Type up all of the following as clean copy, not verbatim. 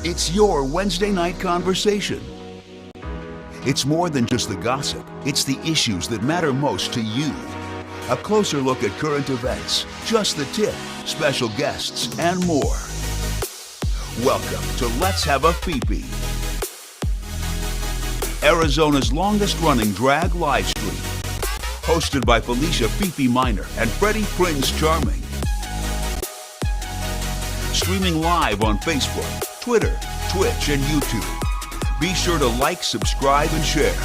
It's your Wednesday night conversation. It's more than just the gossip. It's the issues that matter most to you. A closer look at current events, just the tip, special guests, and more. Welcome to Let's Have a Fefe, Arizona's longest-running drag live stream. Hosted by Felicia Fefe Minor and Freddy Prinze Charming. Streaming live on Facebook, Twitter, Twitch, and YouTube. Be sure to like, subscribe, and share.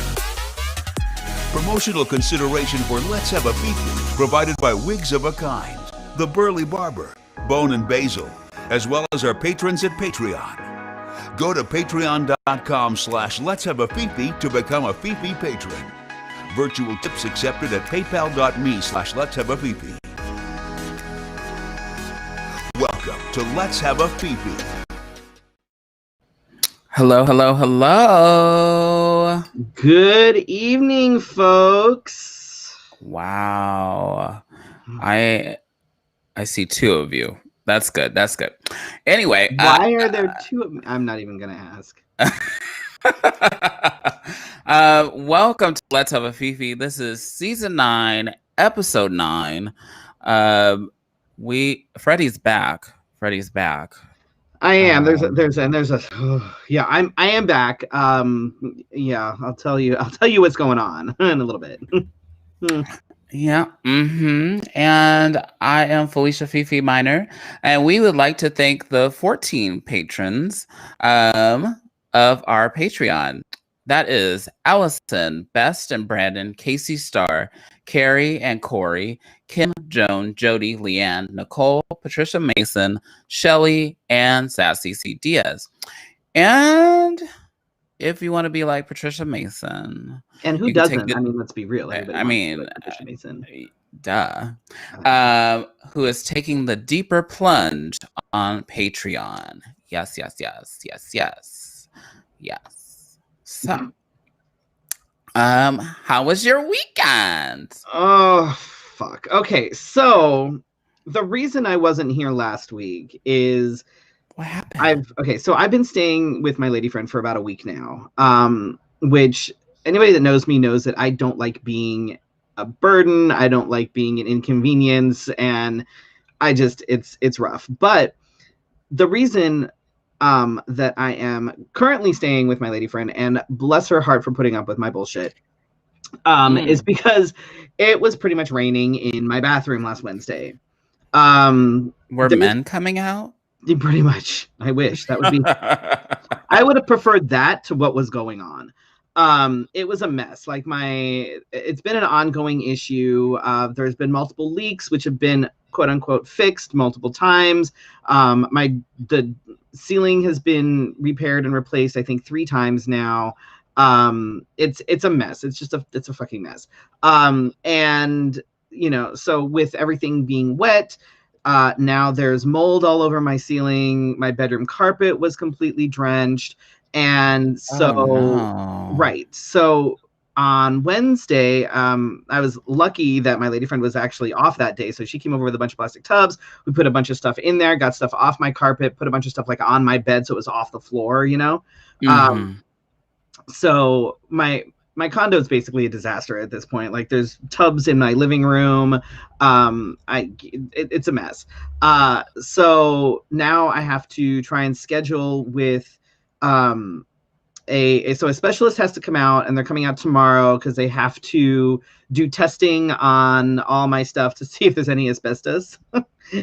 Promotional consideration for Let's Have a Fefe provided by Wigs of a Kind, The Burly Barber, Bone and Basil, as well as our patrons at Patreon. Go to patreon.com/Let's Have a Fefe to become a Fefe patron. Virtual tips accepted at paypal.me/Let's Have a Fefe. Welcome to Let's Have a Fefe. Hello, hello, hello. Good evening, folks. Wow. I see two of you. That's good. That's good. Anyway. Why are there two of me? I'm not even going to ask. Welcome to Let's Have a Fefe. This is season 9, episode 9. Freddy's back. Freddy's back. I am. I am back. Yeah, I'll tell you what's going on in a little bit. Yeah. And I am Felicia Fefe Minor, and we would like to thank the 14 patrons of our Patreon. That is Allison, Best and Brandon, Casey Starr, Carrie and Corey, Kim, Joan, Jody, Leanne, Nicole, Patricia Mason, Shelly, and Sassy C. Diaz. And if you want to be like Patricia Mason. And who doesn't? I mean, let's be real. I mean, like Patricia Mason. Duh. Who is taking the deeper plunge on Patreon. Yes. So, how was your weekend? Oh, fuck. Okay, so the reason I wasn't here last week is what happened? I've been staying with my lady friend for about a week now. Which anybody that knows me knows that I don't like being a burden. I don't like being an inconvenience, and it's rough. But the reason that I am currently staying with my lady friend, and bless her heart for putting up with my bullshit, is because it was pretty much raining in my bathroom last Wednesday. Were men coming out? Pretty much. I wish that would be. I would have preferred that to what was going on. It was a mess. It's been an ongoing issue. There's been multiple leaks, which have been quote unquote fixed multiple times. The ceiling has been repaired and replaced, I think 3 times now. It's a mess. It's a fucking mess. And so with everything being wet, now there's mold all over my ceiling. My bedroom carpet was completely drenched. And so, right. So on Wednesday, I was lucky that my lady friend was actually off that day. So she came over with a bunch of plastic tubs. We put a bunch of stuff in there, got stuff off my carpet, put a bunch of stuff on my bed. So it was off the floor, So my condo is basically a disaster at this point. There's tubs in my living room. It's a mess. So now I have to try and schedule with a specialist has to come out, and they're coming out tomorrow because they have to do testing on all my stuff to see if there's any asbestos.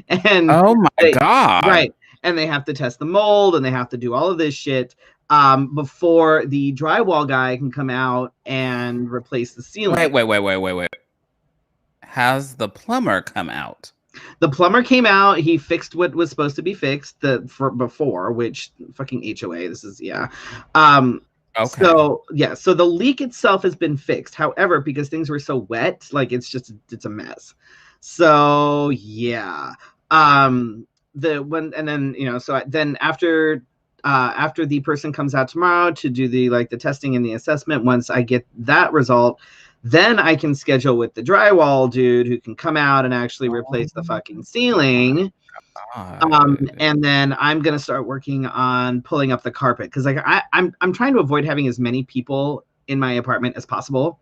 And oh my God. Right. And they have to test the mold, and they have to do all of this shit before the drywall guy can come out and replace the ceiling. Wait. Has the plumber come out? The plumber came out. He fixed what was supposed to be fixed before, which fucking HOA. This is, yeah. Okay. So the leak itself has been fixed. However, because things were so wet, it's a mess. So yeah. Then after the person comes out tomorrow to do the testing and the assessment, once I get that result, then I can schedule with the drywall dude who can come out and actually replace the fucking ceiling. God. And then I'm gonna start working on pulling up the carpet because like I'm trying to avoid having as many people in my apartment as possible.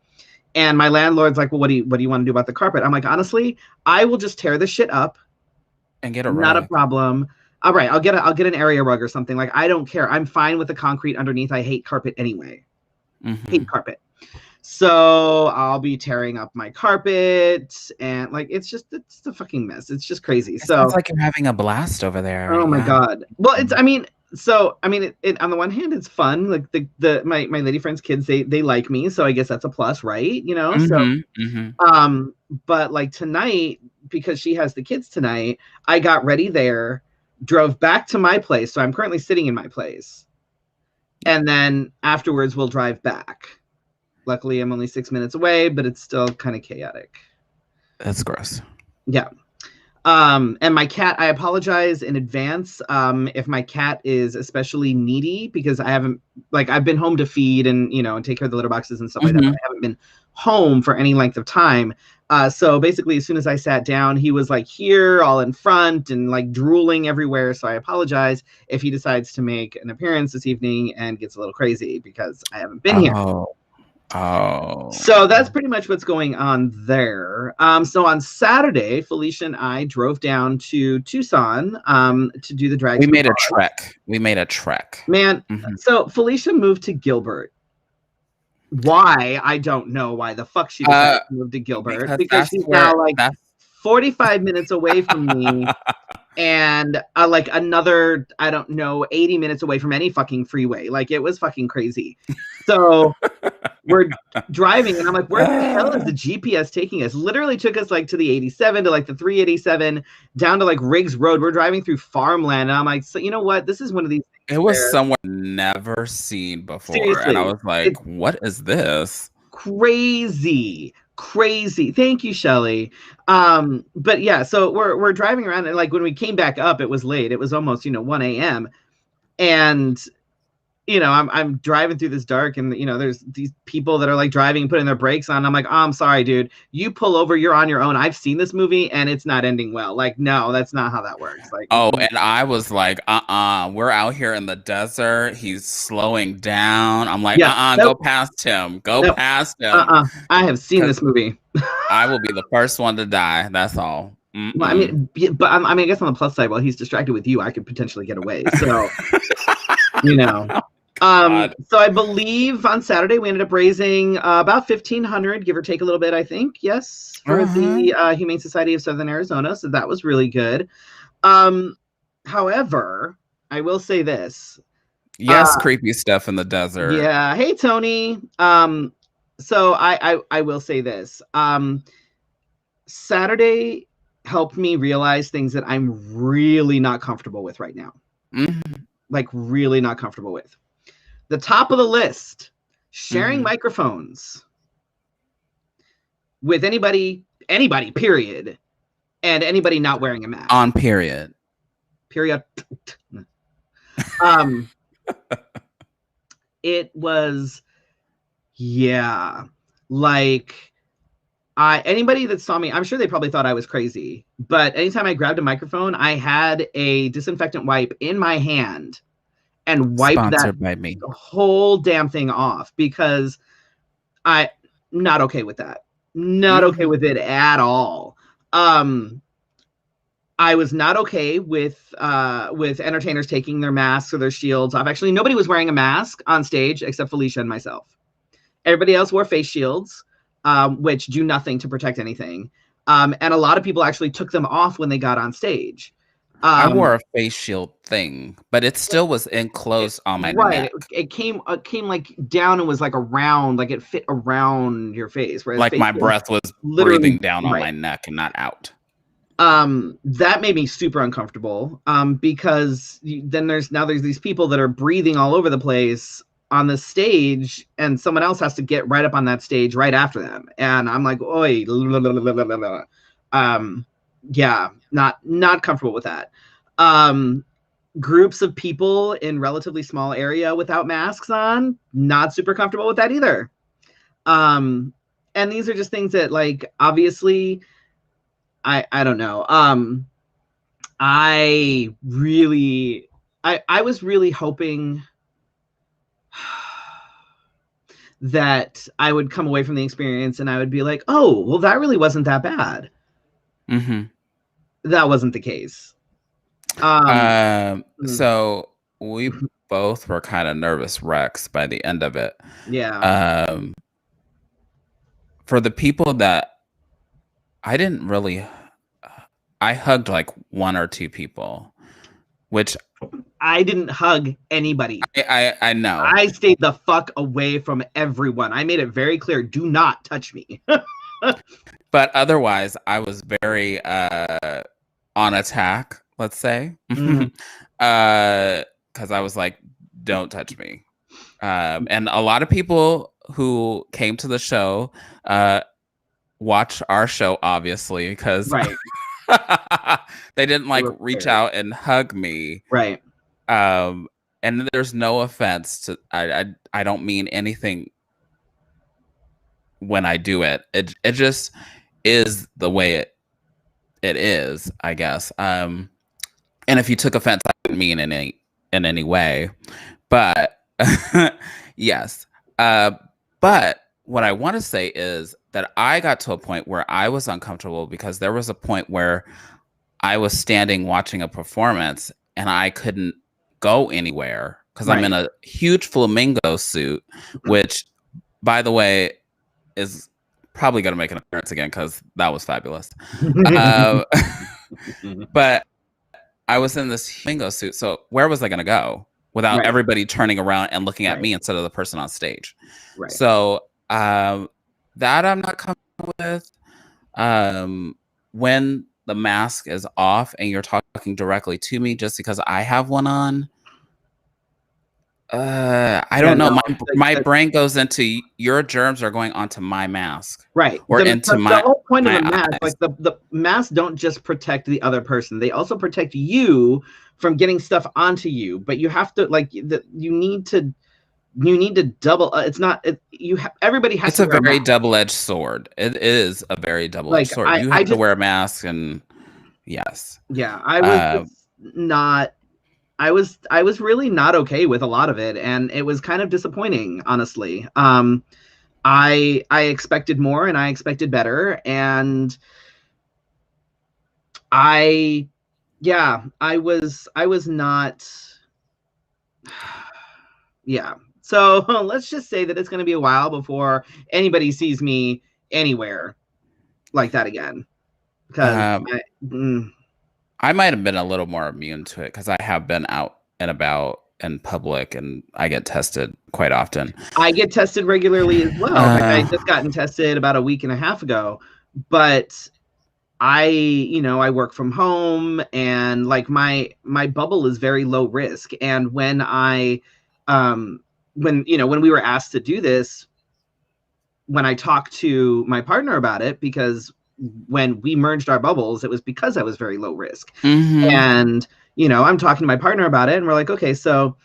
And my landlord's like, well, what do you want to do about the carpet? I'm like, honestly, I will just tear the shit up. And get a Not rug. a problem. All right, I'll get an area rug or something. Like, I don't care. I'm fine with the concrete underneath. I hate carpet anyway. Hate carpet. So I'll be tearing up my carpet and like it's a fucking mess. It's just crazy. It So sounds like you're having a blast over there. oh my god. Well, it's it on the one hand it's fun. Like my lady friends' kids they like me, so I guess that's a plus, right? You know. But like tonight, because she has the kids tonight, I got ready there, drove back to my place. So I'm currently sitting in my place. And then afterwards we'll drive back. Luckily, I'm only 6 minutes away, but it's still kind of chaotic. That's gross. Yeah. And my cat, I apologize in advance if my cat is especially needy because I've been home to feed and, and take care of the litter boxes and stuff like that. But I haven't been home for any length of time. So basically, as soon as I sat down, he was like here, all in front and like drooling everywhere. So I apologize if he decides to make an appearance this evening and gets a little crazy because I haven't been here. Oh. So that's pretty much what's going on there. So on Saturday, Felicia and I drove down to Tucson to do the drag. We made a trek. Man, so Felicia moved to Gilbert. Why? I don't know why the fuck she decided to move to Gilbert. Because she's now like 45 minutes away from me. And like another, I don't know, 80 minutes away from any fucking freeway. Like it was fucking crazy. So we're driving and I'm like, where the hell is the GPS taking us? Literally took us like to the 87 to like the 387 down to like Riggs Road. We're driving through farmland. And I'm like, so you know what? This is one of these. It was somewhere never seen before. Seriously, and I was like, what is this? Crazy. Thank you, Shelly. But yeah, so we're driving around and like when we came back up, it was late. It was almost, 1 a.m. And I'm driving through this dark and there's these people that are like driving, putting their brakes on. I'm like, oh, I'm sorry, dude. You pull over, you're on your own. I've seen this movie and it's not ending well. Like, no, that's not how that works. Like, and I was like, we're out here in the desert. He's slowing down. I'm like, go past him. Past him. I have seen this movie. I will be the first one to die. That's all. Well, I mean, I guess on the plus side, while he's distracted with you, I could potentially get away. So, so I believe on Saturday we ended up raising about $1,500, give or take a little bit, I think. Yes, for the Humane Society of Southern Arizona. So that was really good. However, I will say this. Yes, creepy stuff in the desert. Yeah. Hey, Tony. So I will say this. Saturday helped me realize things that I'm really not comfortable with right now. Like really not comfortable with. The top of the list, sharing microphones with anybody, period, and anybody not wearing a mask. On period. It was, like anybody that saw me, I'm sure they probably thought I was crazy, but anytime I grabbed a microphone, I had a disinfectant wipe in my hand and wiped the whole damn thing off because I'm not okay with that. Not okay with it at all. I was not okay with entertainers taking their masks or their shields off. Actually, nobody was wearing a mask on stage except Felicia and myself. Everybody else wore face shields, which do nothing to protect anything. And a lot of people actually took them off when they got on stage. I wore a face shield thing, but it still was enclosed on my neck. It came like down and was like around, like it fit around your face. Whereas like my breath was breathing down on my neck and not out. That made me super uncomfortable. Because then there's these people that are breathing all over the place on the stage, and someone else has to get right up on that stage right after them, and I'm like, oi, not comfortable with that. Groups of people in relatively small area without masks on, not super comfortable with that either. And these are just things that, like, obviously, I don't know. I was really hoping that I would come away from the experience and I would be like, oh, well, that really wasn't that bad. Mm-hmm. That wasn't the case. So we both were kind of nervous wrecks by the end of it. Yeah. For the people that I didn't really, I hugged like one or two people, which I didn't hug anybody. I know. I stayed the fuck away from everyone. I made it very clear, do not touch me. But otherwise, I was very on attack, let's say. Because I was like, don't touch me. And a lot of people who came to the show watch our show, obviously, because right. they didn't like reach out and hug me. Right. And there's no offense to I don't mean anything when I do it. It just is the way it is, I guess. And if you took offense, I didn't mean in any way. But yes. But what I want to say is that I got to a point where I was uncomfortable because there was a point where I was standing watching a performance and I couldn't go anywhere because I'm in a huge flamingo suit, which, by the way, is probably going to make an appearance again because that was fabulous. But I was in this flamingo suit, so where was I going to go without everybody turning around and looking at me instead of the person on stage? Right. So that I'm not comfortable with. When the mask is off and you're talking directly to me just because I have one on, I don't know. My brain goes into your germs are going onto my mask, right? Or into my. The whole point of the mask, like the masks, don't just protect the other person; they also protect you from getting stuff onto you. But you have to you need to double. It's not. Everybody has. It's a very double-edged sword. It is a very double-edged sword. You have to wear a mask, and yes. Yeah, I was not. I was really not okay with a lot of it, and it was kind of disappointing, honestly. I expected more and I expected better, and I was not. Yeah. So let's just say that it's going to be a while before anybody sees me anywhere like that again. Because I might have been a little more immune to it because I have been out and about in public and I get tested quite often. I get tested regularly as well. I just gotten tested about a week and a half ago, but I work from home and like my bubble is very low risk. And when when we were asked to do this, when I talked to my partner about it, because when we merged our bubbles, it was because I was very low risk. And, I'm talking to my partner about it and we're like, okay, so,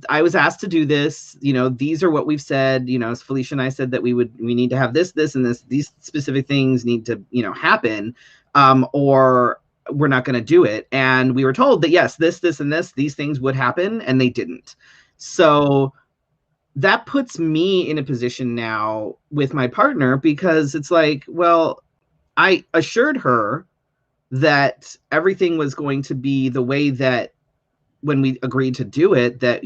I was asked to do this, these are what we've said, as Felicia and I said that we need to have this, and this, these specific things need to, happen, or we're not going to do it. And we were told that, yes, this, and this, these things would happen, and they didn't. So that puts me in a position now with my partner, because it's like, well, I assured her that everything was going to be the way that when we agreed to do it, that,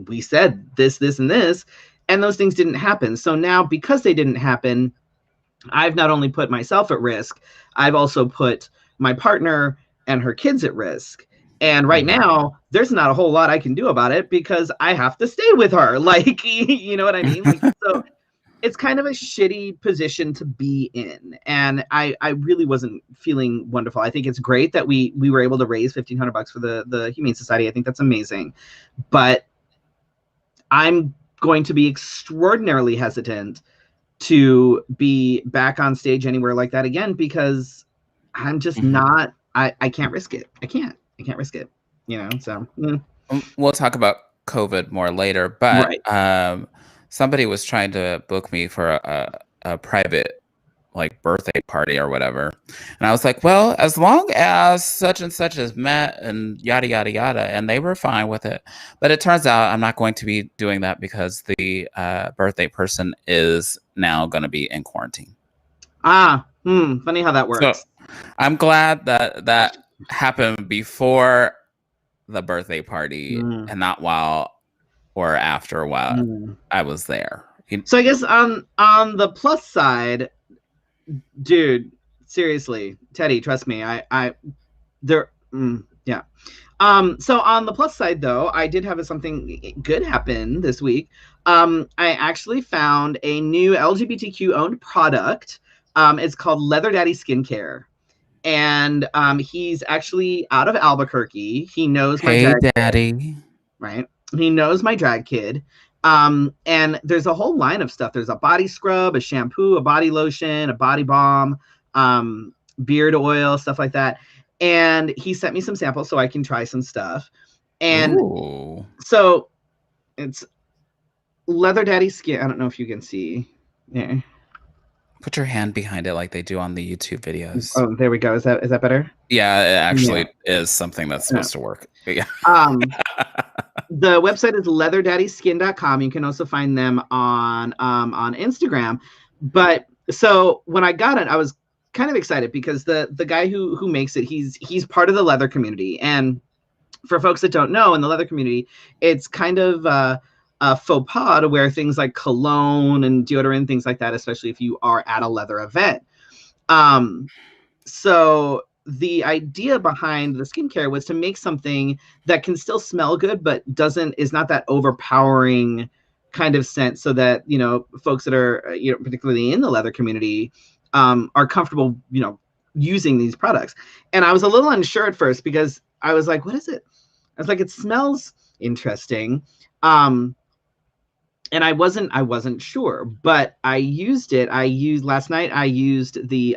we said this, and this, and those things didn't happen. So now, because they didn't happen, I've not only put myself at risk, I've also put my partner and her kids at risk. And right now, there's not a whole lot I can do about it because I have to stay with her. Like, you know what I mean? So it's kind of a shitty position to be in. And I really wasn't feeling wonderful. I think it's great that we were able to raise $1,500 for the Humane Society. I think that's amazing. But I'm going to be extraordinarily hesitant to be back on stage anywhere like that again, because I'm just not, I can't risk it. I can't risk it, so. We'll talk about COVID more later, but somebody was trying to book me for a private like birthday party or whatever. And I was like, well, as long as such and such is met and yada, yada, yada. And they were fine with it. But it turns out I'm not going to be doing that because the birthday person is now going to be in quarantine. Funny how that works. So I'm glad that happened before the birthday party and not while or after while I was there. So I guess on the plus side, dude, seriously, Teddy, trust me, yeah. So on the plus side, though, I did have something good happen this week. I actually found a new LGBTQ owned product. It's called Leather Daddy Skincare. And he's actually out of Albuquerque. He knows my drag daddy kid, right? He knows my drag kid. And there's a whole line of stuff. There's a body scrub, a shampoo, a body lotion, a body balm, beard oil, stuff like that. And he sent me some samples so I can try some stuff. And so it's Leather Daddy Skin. I don't know if you can see. Yeah. Put your hand behind it like they do on the YouTube videos. Oh, there we go. Is that better? Yeah, it actually is something that's supposed to work. Yeah. The website is leatherdaddyskin.com. You can also find them on Instagram. But so when I got it, I was kind of excited because the guy who makes it, he's part of the leather community. And for folks that don't know, in the leather community, it's kind of a faux pas to wear things like cologne and deodorant, things like that, especially if you are at a leather event. So the idea behind the skincare was to make something that can still smell good, but is not that overpowering kind of scent, so that, you know, folks that are, you know, particularly in the leather community, are comfortable, you know, using these products. And I was a little unsure at first because I was like, what is it? I was like, it smells interesting. And I wasn't sure, but I used it. Last night, I used the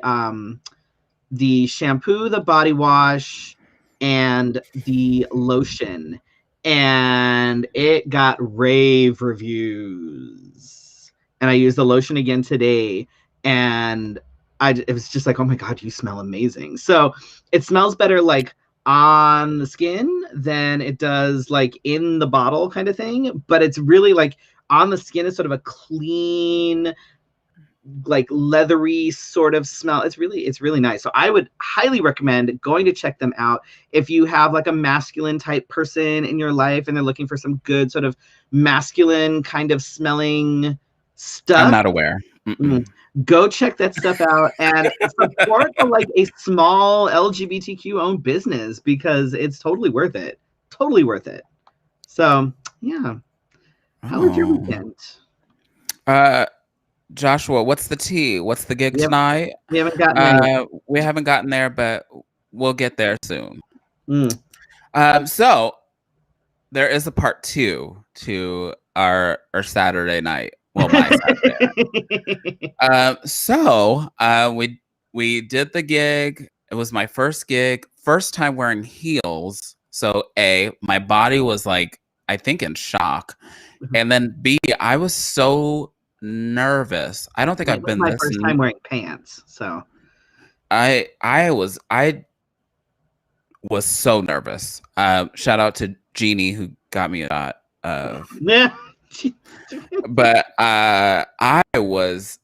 shampoo, the body wash, and the lotion, and it got rave reviews. And I used the lotion again today, and it was just like, oh my God, you smell amazing. So it smells better like on the skin than it does like in the bottle kind of thing. But it's really like on the skin is sort of a clean, like leathery sort of smell. It's really nice. So I would highly recommend going to check them out if you have like a masculine type person in your life and they're looking for some good sort of masculine kind of smelling stuff. I'm not aware. Go check that stuff out and support like a small LGBTQ owned business, because it's totally worth it. Totally worth it. So yeah. How was your weekend? Joshua, what's the tea? What's the gig tonight? We haven't gotten there. We haven't gotten there, but we'll get there soon. So there is a part 2 to our Saturday night. Well, my Saturday. So we did the gig. It was my first gig, first time wearing heels. So my body was like, I think, in shock. And then B, I was so nervous. I don't think I've been my first time wearing pants. So I was so nervous. Shout out to Jeannie who got me a shot of. But I was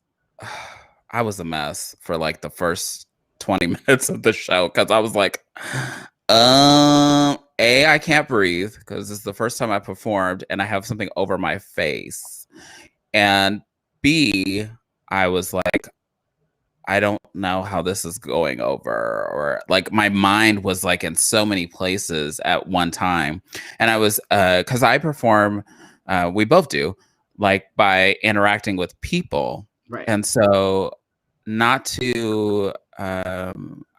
a mess for like the first 20 minutes of the show, because I was like, I can't breathe because it's the first time I performed and I have something over my face. And B, I was like, I don't know how this is going over, or like my mind was like in so many places at one time. And I was, because I perform, we both do, like by interacting with people. Right. And so not to,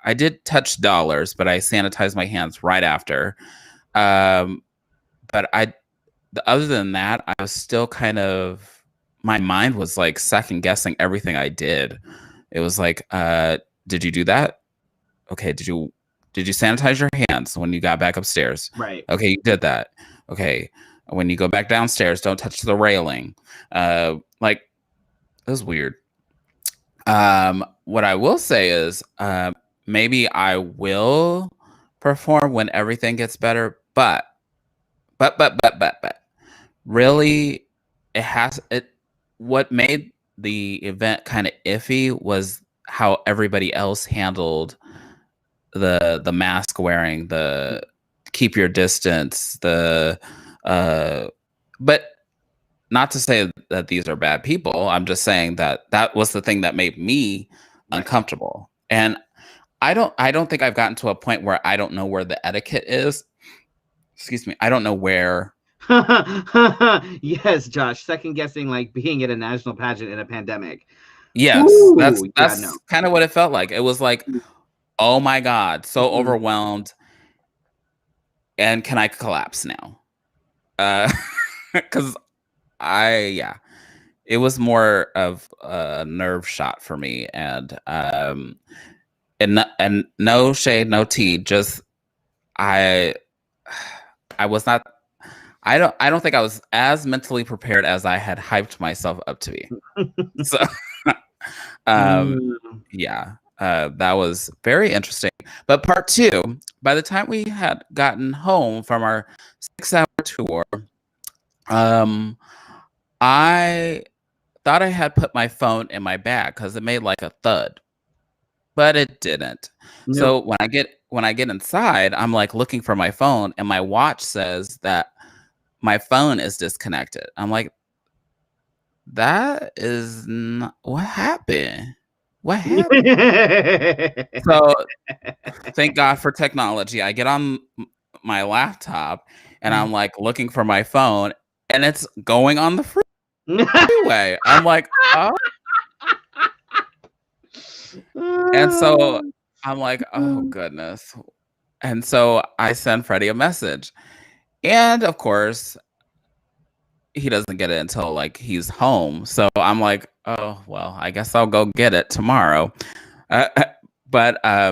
I did touch dollars, but I sanitized my hands right after. But other than that, I was still kind of, my mind was like second guessing everything I did. It was like, did you do that? Okay. Did you sanitize your hands when you got back upstairs? Right. Okay. You did that. Okay. When you go back downstairs, don't touch the railing. Like, it was weird. What I will say is, maybe I will perform when everything gets better, but really, what made the event kind of iffy was how everybody else handled the mask wearing, the keep your distance, but not to say that these are bad people. I'm just saying that was the thing that made me uncomfortable. And I don't think I've gotten to a point where I don't know where the etiquette is. Excuse me. I don't know where. Yes, Josh. Second guessing like being at a national pageant in a pandemic. Yes, Ooh, that's no. kind of what it felt like. It was like, oh my God, so overwhelmed. And can I collapse now? Because it was more of a nerve shot for me, and no shade, no tea, just I was not. I don't think I was as mentally prepared as I had hyped myself up to be. So, yeah, that was very interesting. But part 2, by the time we had gotten home from our 6-hour tour, I thought I had put my phone in my bag because it made like a thud, but it didn't. Nope. So when I get inside, I'm like looking for my phone, and my watch says that my phone is disconnected. I'm like, that is not what happened. What happened? So thank God for technology. I get on my laptop and I'm like looking for my phone, and it's going on the freeway. I'm like, oh. And so I'm like, oh goodness. And so I send Freddie a message. And of course, he doesn't get it until like he's home. So I'm like, oh, well, I guess I'll go get it tomorrow. But I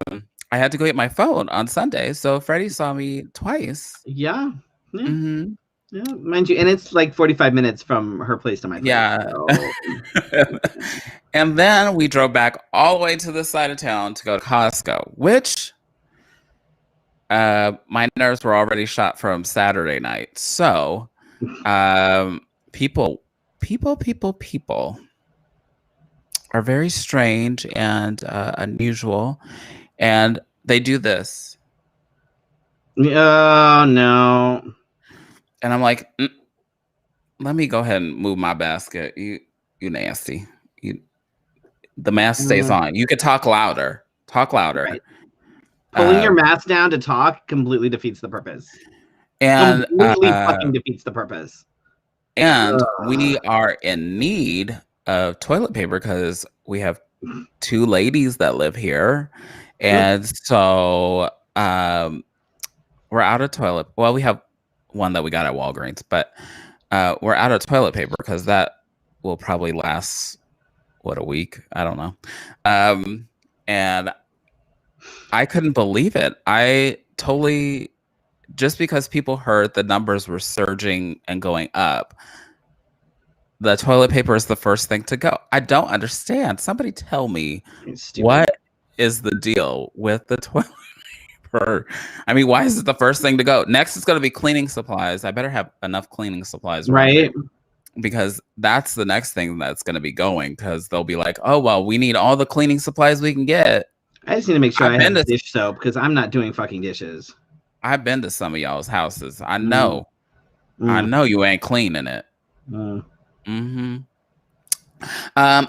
had to go get my phone on Sunday. So Freddie saw me twice. Yeah. Mm-hmm. Yeah, mind you, and it's like 45 minutes from her place to my place. Yeah. So. And then we drove back all the way to this side of town to go to Costco, which my nerves were already shot from Saturday night. So people are very strange and unusual, and they do this. Oh no. And I'm like, let me go ahead and move my basket. You nasty. The mask stays on. You could talk louder. Talk louder. Right. Pulling your mask down to talk completely defeats the purpose. And completely fucking defeats the purpose. And we are in need of toilet paper because we have 2 ladies that live here. And so we're out of toilet. Well, we have one that we got at Walgreens, but we're out of toilet paper because that will probably last, a week? I don't know. And I couldn't believe it. I totally, just because people heard the numbers were surging and going up, the toilet paper is the first thing to go. I don't understand. Somebody tell me what is the deal with the toilet paper? I mean, why is it the first thing to go? Next is going to be cleaning supplies. I better have enough cleaning supplies. Right. Because that's the next thing that's going to be going, because they'll be like, oh, well, we need all the cleaning supplies we can get. I just need to make sure I have dish soap because I'm not doing fucking dishes. I've been to some of y'all's houses. I know. I know you ain't cleaning it.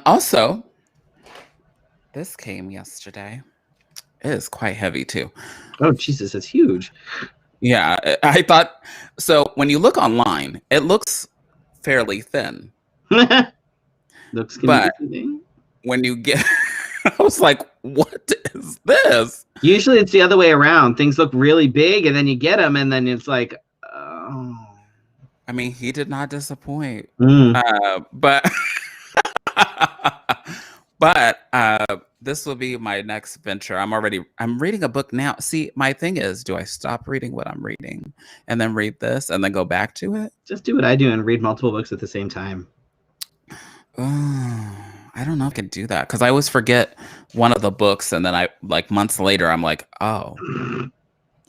Also, this came yesterday. It is quite heavy too. Oh, Jesus, it's huge. Yeah, I thought so. When you look online, it looks fairly thin. Looks but when you get, I was like, what is this? Usually it's the other way around. Things look really big and then you get them and then it's like, oh. I mean, he did not disappoint. But this will be my next venture. I'm reading a book now. See, my thing is, do I stop reading what I'm reading and then read this and then go back to it? Just do what I do and read multiple books at the same time. I don't know if I can do that because I always forget one of the books, and then I like months later I'm like, oh,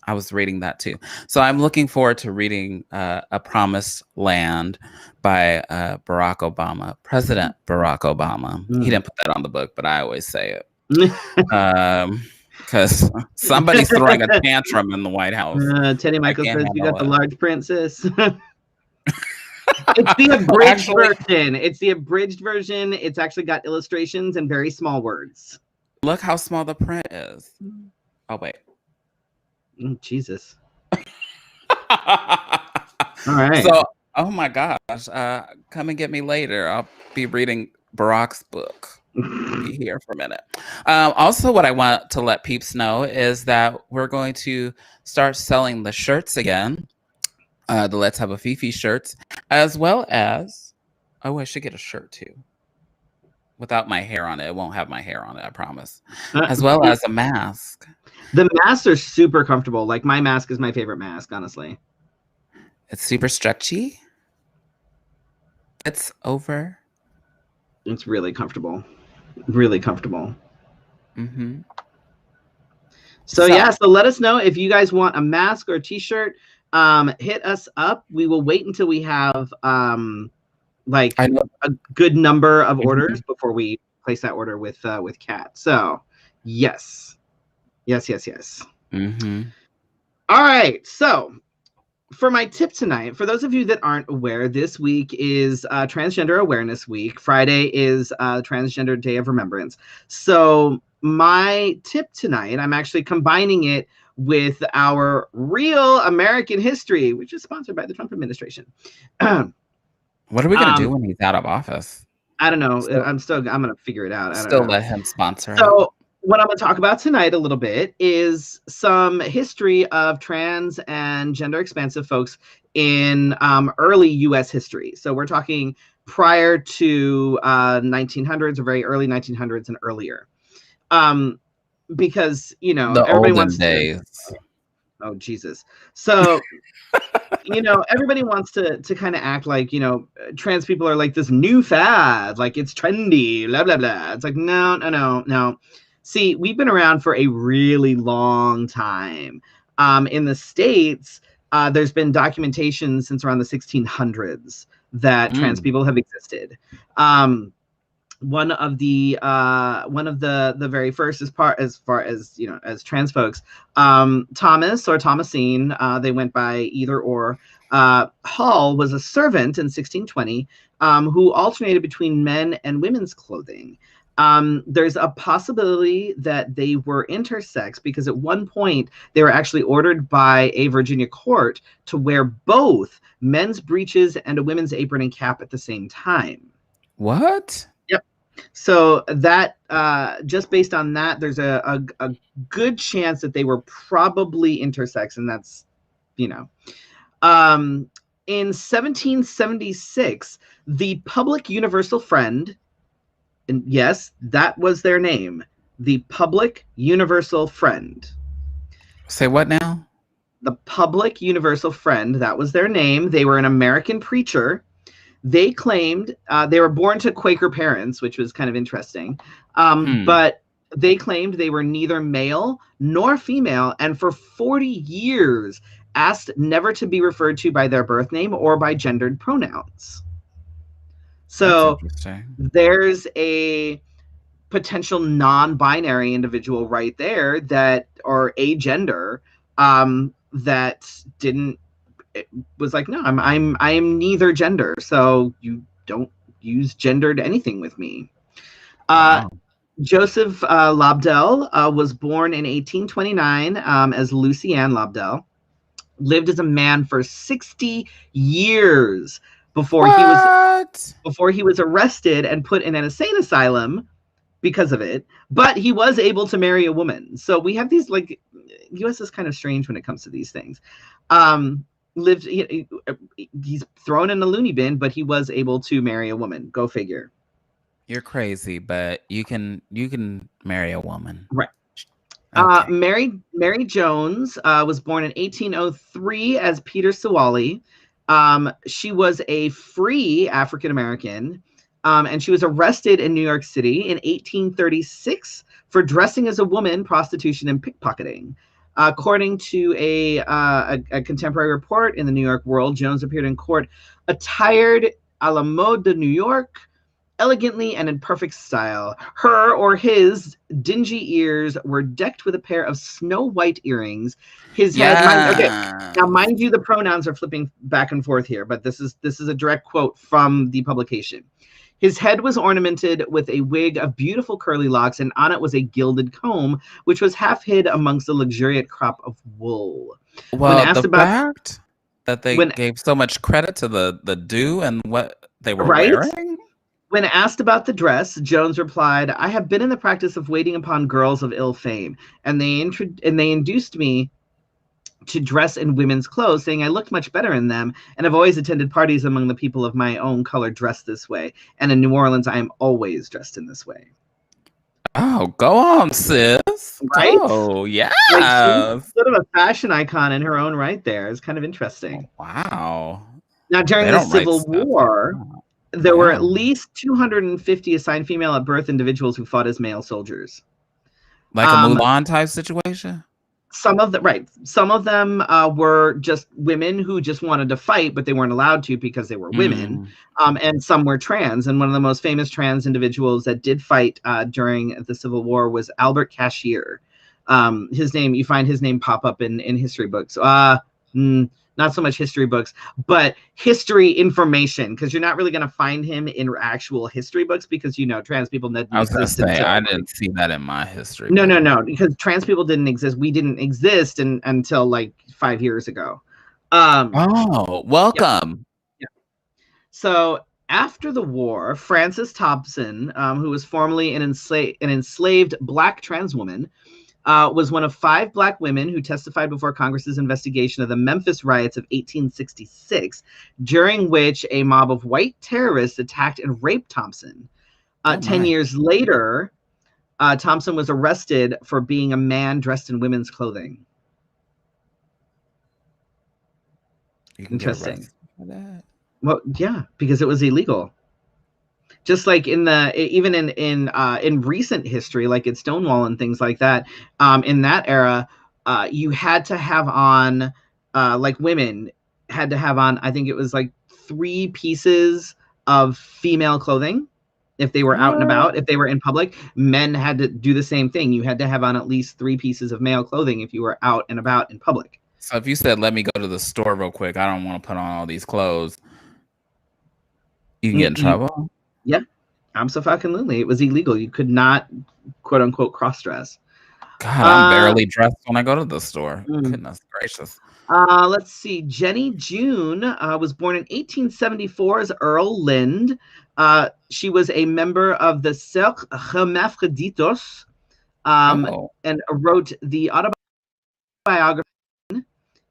I was reading that too. So I'm looking forward to reading A Promised Land by Barack Obama, President Barack Obama. He didn't put that on the book, but I always say it. Because somebody's throwing a tantrum in the White House. Teddy I Michael can't says you handle got the it. large princess. It's the abridged Actually- version. It's the abridged version. It's actually got illustrations and very small words. Look how small the print is. Oh, wait. Jesus. All right. So, oh my gosh. Come and get me later. I'll be reading Barack's book. Be here for a minute. Also, what I want to let peeps know is that we're going to start selling the shirts again. The Let's Have a Fefe shirts, as well as, oh, I should get a shirt too. Without my hair on it. It won't have my hair on it, I promise. As well as a mask. The masks are super comfortable. Like, my mask is my favorite mask, honestly. It's super stretchy. It's over. It's really comfortable. Really comfortable. Mm-hmm. So yeah, so let us know if you guys want a mask or a t-shirt. Hit us up. We will wait until we have like a good number of orders before we place that order with Kat. So yes. Mm-hmm. All right. So for my tip tonight, for those of you that aren't aware, this week is Transgender Awareness Week. Friday is Transgender Day of Remembrance. So my tip tonight, I'm actually combining it with our Real American History, which is sponsored by the Trump administration. What are we going to do when he's out of office? I don't know. I'm going to figure it out. I don't know. Let him sponsor it. So what I'm going to talk about tonight a little bit is some history of trans and gender expansive folks in early U.S. history. So we're talking prior to 1900s or very early 1900s and earlier. Because, you know, the everybody olden wants days. Oh, Jesus. So, you know, everybody wants to kind of act like, you know, trans people are like this new fad, like it's trendy, blah, blah, blah. It's like, no. See, we've been around for a really long time. In the States, there's been documentation since around the 1600s that trans people have existed. One of the very first as far as you know, as trans folks, Thomas or Thomasine, they went by either or. Hall was a servant in 1620 who alternated between men and women's clothing. There's a possibility that they were intersex because at one point they were actually ordered by a Virginia court to wear both men's breeches and a women's apron and cap at the same time. What? So that just based on that, there's a good chance that they were probably intersex, and that's, you know. In 1776, the Public Universal Friend, and yes, that was their name, the Public Universal Friend. Say what now? The Public Universal Friend, that was their name. They were an American preacher. They claimed they were born to Quaker parents, which was kind of interesting. But they claimed they were neither male nor female, and for 40 years asked never to be referred to by their birth name or by gendered pronouns. So there's a potential non-binary individual right there that, or agender, that didn't. It was like, no, I'm neither gender, so you don't use gendered anything with me. Wow. Joseph Lobdell was born in 1829 as Lucy Ann Lobdell. Lived as a man for 60 years before he was arrested and put in an insane asylum because of it. But he was able to marry a woman. So we have these, like, U.S. is kind of strange when it comes to these things. He's thrown in a loony bin, but he was able to marry a woman. Go figure. You're crazy, but you can marry a woman, right? Okay. Mary Jones was born in 1803 as Peter Sewally. She was a free African American. And she was arrested in New York City in 1836 for dressing as a woman, prostitution, and pickpocketing. According to a contemporary report in the New York World, Jones appeared in court attired a la mode de New York, elegantly and in perfect style. Her or his dingy ears were decked with a pair of snow white earrings. His head, now mind you, the pronouns are flipping back and forth here, but this is a direct quote from the publication. His head was ornamented with a wig of beautiful curly locks, and on it was a gilded comb, which was half hid amongst a luxuriant crop of wool. Well, the fact that they gave so much credit to the do and what they were wearing. When asked about the dress, Jones replied, "I have been in the practice of waiting upon girls of ill fame, and they induced me to dress in women's clothes, saying I looked much better in them, and have always attended parties among the people of my own color dressed this way. And in New Orleans, I am always dressed in this way." Oh, go on, sis. Right? Oh, yeah. Like, she's sort of a fashion icon in her own right there. It's kind of interesting. Oh, wow. Now, during the Civil War, there were at least 250 assigned female at birth individuals who fought as male soldiers. Like a Mulan type situation? Some of them were just women who just wanted to fight, but they weren't allowed to because they were women. And some were trans. And one of the most famous trans individuals that did fight during the Civil War was Albert Cashier. His name, you find his name pop up in history books. Not so much history books, but history information, because you're not really going to find him in actual history books because, trans people didn't I was going to say, I didn't see that in my history. No, because trans people didn't exist. We didn't exist until like 5 years ago. Welcome. Yeah. So after the war, Frances Thompson, who was formerly an enslaved Black trans woman, was one of 5 Black women who testified before Congress's investigation of the Memphis riots of 1866, during which a mob of white terrorists attacked and raped Thompson. 10 years later, Thompson was arrested for being a man dressed in women's clothing. Interesting. Well, yeah, because it was illegal. Just like even in recent history, like in Stonewall and things like that, in that era, you had to have on, like women had to have on, I think it was like 3 pieces of female clothing if they were out and about. If they were in public, men had to do the same thing. You had to have on at least 3 pieces of male clothing if you were out and about in public. So if you said, "Let me go to the store real quick, I don't want to put on all these clothes," you can get in trouble. Yeah, absolutely. It was illegal. You could not, quote unquote, cross dress. God, I'm barely dressed when I go to the store. Goodness gracious. Let's see. Jenny June was born in 1874 as Earl Lind. She was a member of the Cercle Hermaphroditos, and wrote the autobiography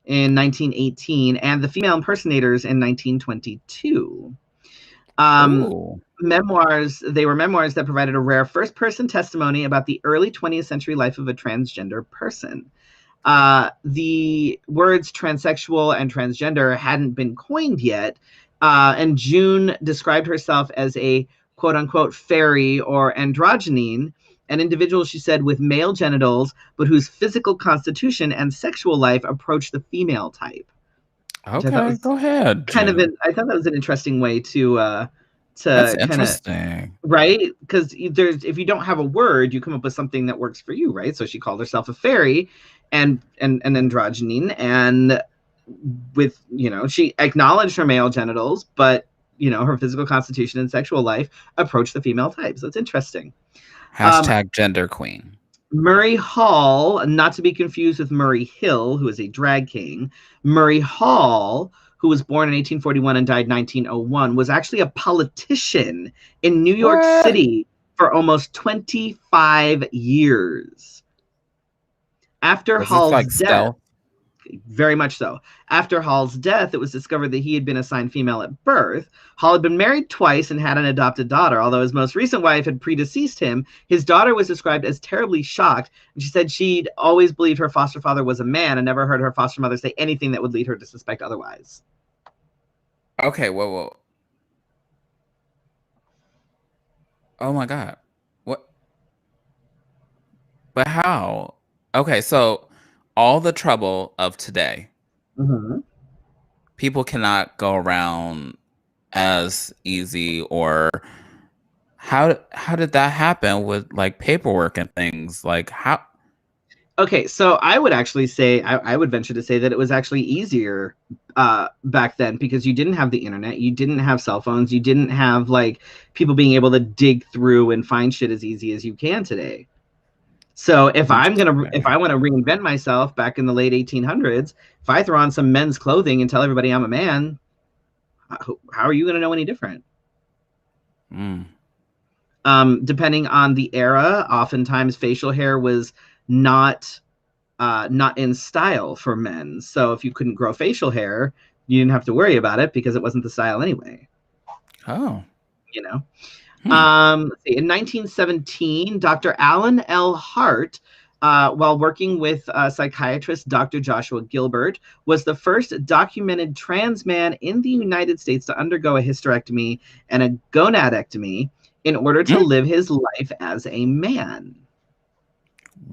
in 1918 and the Female Impersonators in 1922. Memoirs. They were memoirs that provided a rare first-person testimony about the early 20th century life of a transgender person. The words transsexual and transgender hadn't been coined yet, and June described herself as a quote-unquote fairy or androgyne, an individual, she said, with male genitals, but whose physical constitution and sexual life approach the female type. Okay, go ahead. I thought that was an interesting way to that's interesting, right? Because if you don't have a word, you come up with something that works for you, right? So she called herself a fairy and an androgyne, and with she acknowledged her male genitals, but her physical constitution and sexual life approach the female type. So it's interesting. Hashtag gender queen. Murray Hall, not to be confused with Murray Hill, who is a drag king. Murray Hall, who was born in 1841 and died 1901, was actually a politician in New York City for almost 25 years. After Hall's death, very much so. After Hall's death, it was discovered that he had been assigned female at birth. Hall had been married twice and had an adopted daughter. Although his most recent wife had predeceased him, his daughter was described as terribly shocked. And she said she'd always believed her foster father was a man and never heard her foster mother say anything that would lead her to suspect otherwise. Okay, whoa. Oh my God. What? But how? Okay, so all the trouble of today, Mhm. people cannot go around as easy, or how did that happen with like paperwork and things? Like how? Okay, so I would actually say I would venture to say that it was actually easier back then because you didn't have the internet, you didn't have cell phones, you didn't have like people being able to dig through and find shit as easy as you can today. So if I Interesting. want to reinvent myself back in the late 1800s, if I throw on some men's clothing and tell everybody I'm a man, how are you going to know any different? Mm. Depending on the era, oftentimes facial hair was not not in style for men. So if you couldn't grow facial hair, you didn't have to worry about it because it wasn't the style anyway. Oh. You know. Hmm. Let's see. In 1917, Dr. Alan L. Hart, while working with psychiatrist Dr. Joshua Gilbert, was the first documented trans man in the United States to undergo a hysterectomy and a gonadectomy in order to Mm. live his life as a man.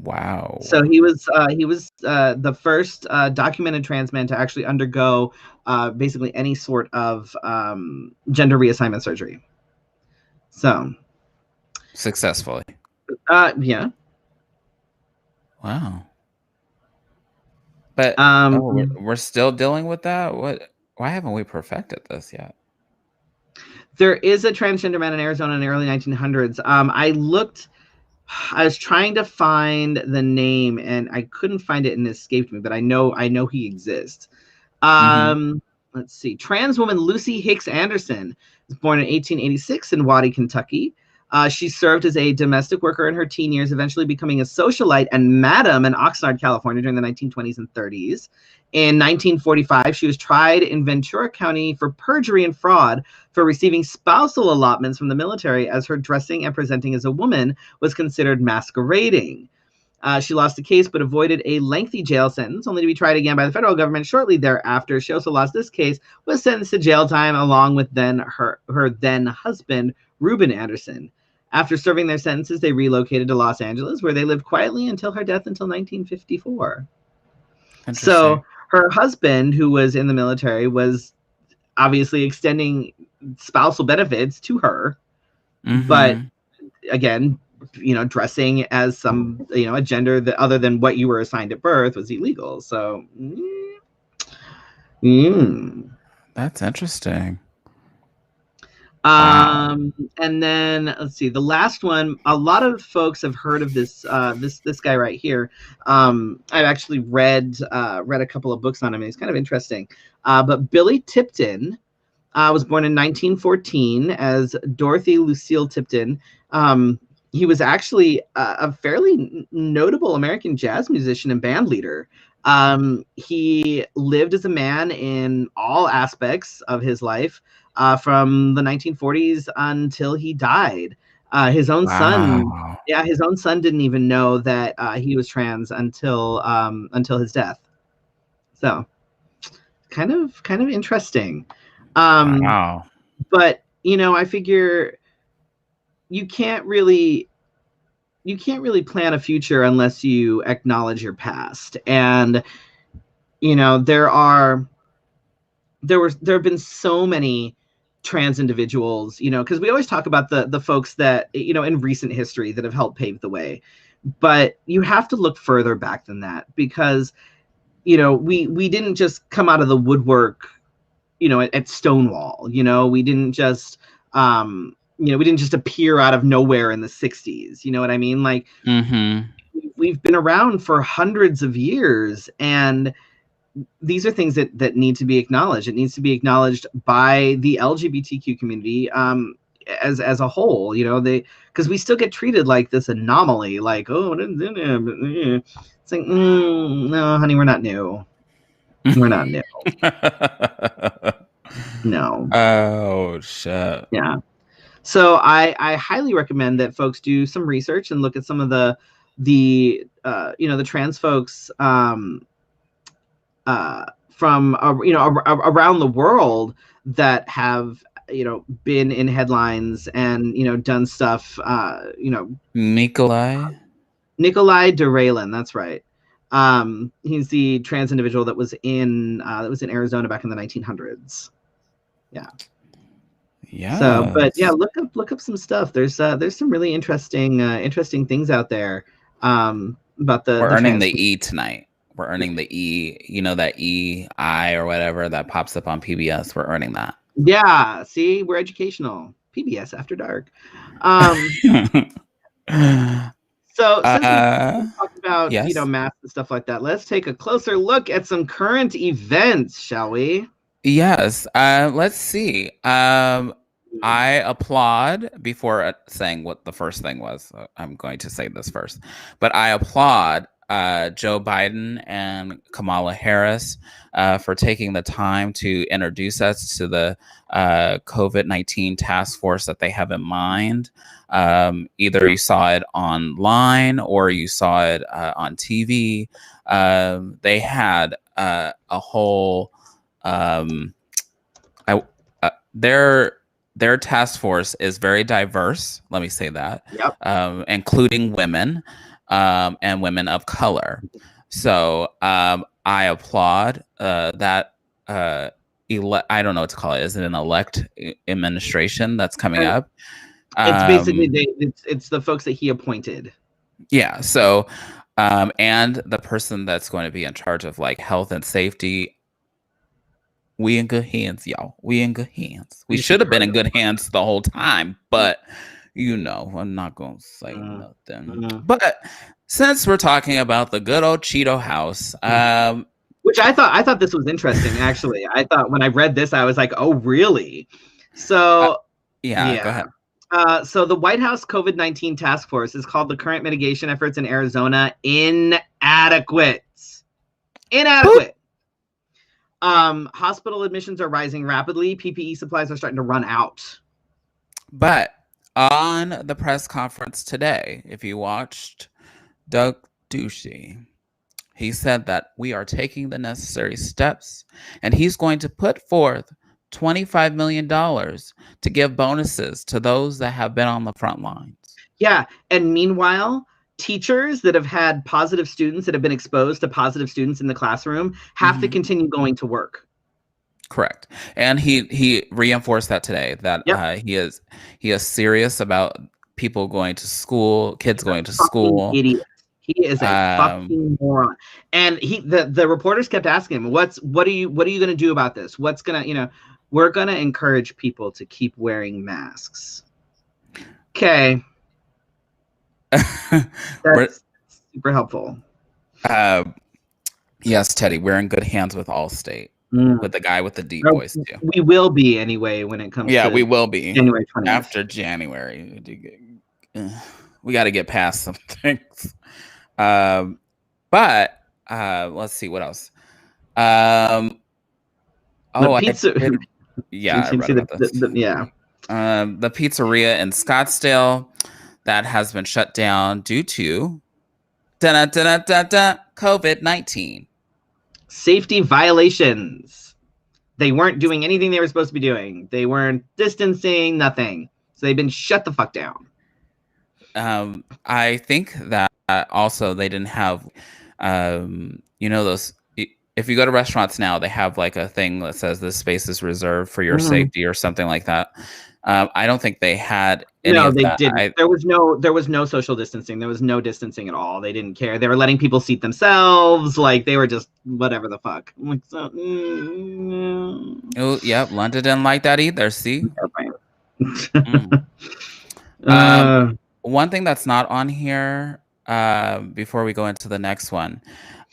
Wow. So he was the first documented trans man to actually undergo basically any sort of gender reassignment surgery. So Successfully. yeah. Wow. But oh, Um, we're still dealing with that? What? Why haven't we perfected this yet? there is a transgender man in Arizona in the early 1900s. I was trying to find the name and I couldn't find it and it escaped me, but I know he exists. Mhm. Let's see. Trans woman Lucy Hicks Anderson was born in 1886 in Waddy, Kentucky. She served as a domestic worker in her teen years, eventually becoming a socialite and madam in Oxnard, California during the 1920s and 30s. In 1945, she was tried in Ventura County for perjury and fraud for receiving spousal allotments from the military, as her dressing and presenting as a woman was considered masquerading. She lost the case but avoided a lengthy jail sentence, only to be tried again by the federal government shortly thereafter. She also lost this case, was sentenced to jail time along with her then husband, Reuben Anderson. After serving their sentences, they relocated to Los Angeles, where they lived quietly until her death until 1954. Interesting. So her husband, who was in the military, was obviously extending spousal benefits to her, but Mhm. again, dressing as a gender that other than what you were assigned at birth was illegal. So, mm. That's interesting. Wow. And then let's see, the last one. A lot of folks have heard of this guy right here. I've actually read a couple of books on him, and he's kind of interesting. But Billy Tipton was born in 1914 as Dorothy Lucille Tipton. He was actually a fairly notable American jazz musician and band leader. He lived as a man in all aspects of his life from the 1940s until he died. His own son, Wow. yeah, his own son didn't even know that he was trans until his death. So kind of interesting. Um, Wow. but I figure you can't really plan a future unless you acknowledge your past. And there have been so many trans individuals, because we always talk about the folks that in recent history that have helped pave the way, but you have to look further back than that, because we didn't just come out of the woodwork at Stonewall. We didn't just appear out of nowhere in the 60s. You know what I mean? Like, Mhm. we've been around for hundreds of years, and these are things that need to be acknowledged. It needs to be acknowledged by the LGBTQ community as a whole. Because we still get treated like this anomaly, like, oh, it's like, no, honey, we're not new. We're not new. No. Oh, shit. Yeah. So I highly recommend that folks do some research and look at some of the trans folks from around the world that have been in headlines and done stuff. Nikolai. Nikolai Derelin, that's right. He's the trans individual that was in Arizona back in the 1900s. Yeah. Yeah. So, but yeah, look up some stuff. There's some really interesting things out there about the. We're the earning trans- the E tonight. We're earning the E. That EI or whatever that pops up on PBS. We're earning that. Yeah. See, we're educational. PBS After Dark. So since we talked about yes. masks and stuff like that, let's take a closer look at some current events, shall we? Yes. Let's see. I applaud before saying what the first thing was. I'm going to say this first, but I applaud Joe Biden and Kamala Harris for taking the time to introduce us to the COVID-19 task force that they have in mind. Either you saw it online or you saw it on TV. They had a whole their task force is very diverse. Let me say that, including women and women of color. So I applaud that. I don't know what to call it. Is it an elect administration that's coming up? It's basically it's the folks that he appointed. Yeah. So and the person that's going to be in charge of like health and safety. We in good hands, y'all. We in good hands. We should have been in good hands the whole time, but I'm not gonna say nothing. But since we're talking about the good old Cheeto House, which I thought this was interesting. Actually, I thought when I read this, I was like, "Oh, really?" So go ahead. So the White House COVID-19 task force is called the current mitigation efforts in Arizona inadequate. Inadequate. Hospital admissions are rising rapidly. PPE supplies are starting to run out. But on the press conference today, if you watched Doug Ducey, he said that we are taking the necessary steps and he's going to put forth $25 million to give bonuses to those that have been on the front lines. Yeah. And meanwhile, teachers that have had positive students that have been exposed to positive students in the classroom have to continue going to work. Correct. And he reinforced that today that he is serious about people going to school, kids going to school. Idiot. He is a fucking moron. And the reporters kept asking him, what are you going to do about this? What's going to, we're going to encourage people to keep wearing masks. Okay. That's super helpful. Yes, Teddy, we're in good hands with Allstate. With the guy with the deep voice too. We will be anyway when it comes to we will be January 20th. After January. We got to get past some things. But let's see what else. The pizza. The pizzeria in Scottsdale that has been shut down due to COVID-19. Safety violations. They weren't doing anything they were supposed to be doing. They weren't distancing, nothing. So they've been shut the fuck down. I think that also they didn't have, those. If you go to restaurants now, they have like a thing that says this space is reserved for your safety or something like that. I don't think they had any of that. Didn't. There was no social distancing. There was no distancing at all. They didn't care. They were letting people seat themselves. Like they were just whatever the fuck. Like, so, Oh, yep. London didn't like that either. See. One thing that's not on here before we go into the next one,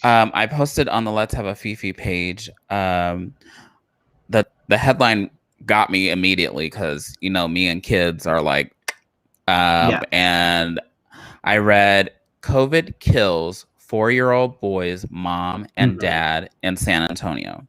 I posted on the Let's Have a Fefe page that the headline got me immediately because me and kids are like and I read COVID kills 4-year-old boy's mom and dad in San Antonio.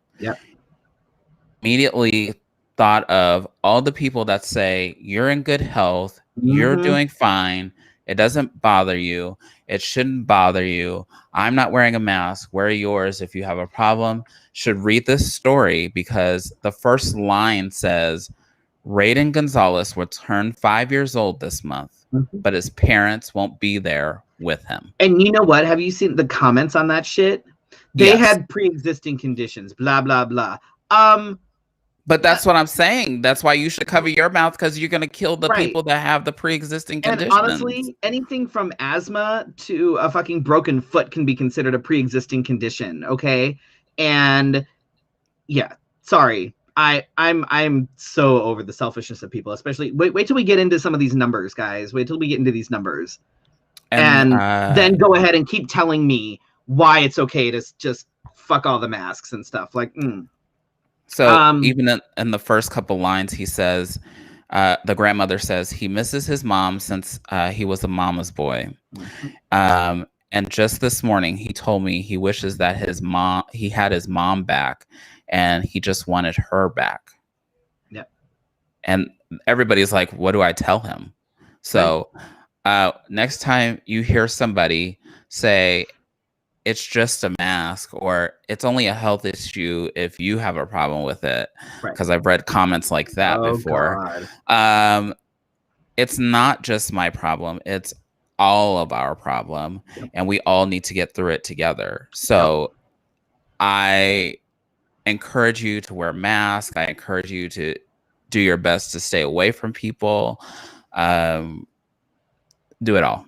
Immediately thought of all the people that say you're in good health, you're doing fine, it doesn't bother you, it shouldn't bother you, I'm not wearing a mask, wear yours if you have a problem, should read this story because the first line says Raiden Gonzalez will turn 5 years old this month, but his parents won't be there with him. And you know what? Have you seen the comments on that shit? They Yes. had pre-existing conditions, blah, blah, blah. But that's what I'm saying. That's why you should cover your mouth, because you're going to kill the Right. people that have the pre-existing conditions. And honestly, anything from asthma to a fucking broken foot can be considered a pre-existing condition, okay? And yeah, sorry. I'm so over the selfishness of people, especially wait till we get into some of these numbers, guys. Wait till we get into these numbers. And then go ahead and keep telling me why it's okay to just fuck all the masks and stuff. Like, So even in the first couple lines, he says, the grandmother says he misses his mom since he was a mama's boy. And just this morning, he told me he wishes that he had his mom back, and he just wanted her back. Yeah. And everybody's like, what do I tell him? So next time you hear somebody say, it's just a mask, or it's only a health issue if you have a problem with it, because I've read comments like that before. God. It's not just my problem. It's all of our problem, and we all need to get through it together. So I encourage you to wear a mask. I encourage you to do your best to stay away from people. Do it all.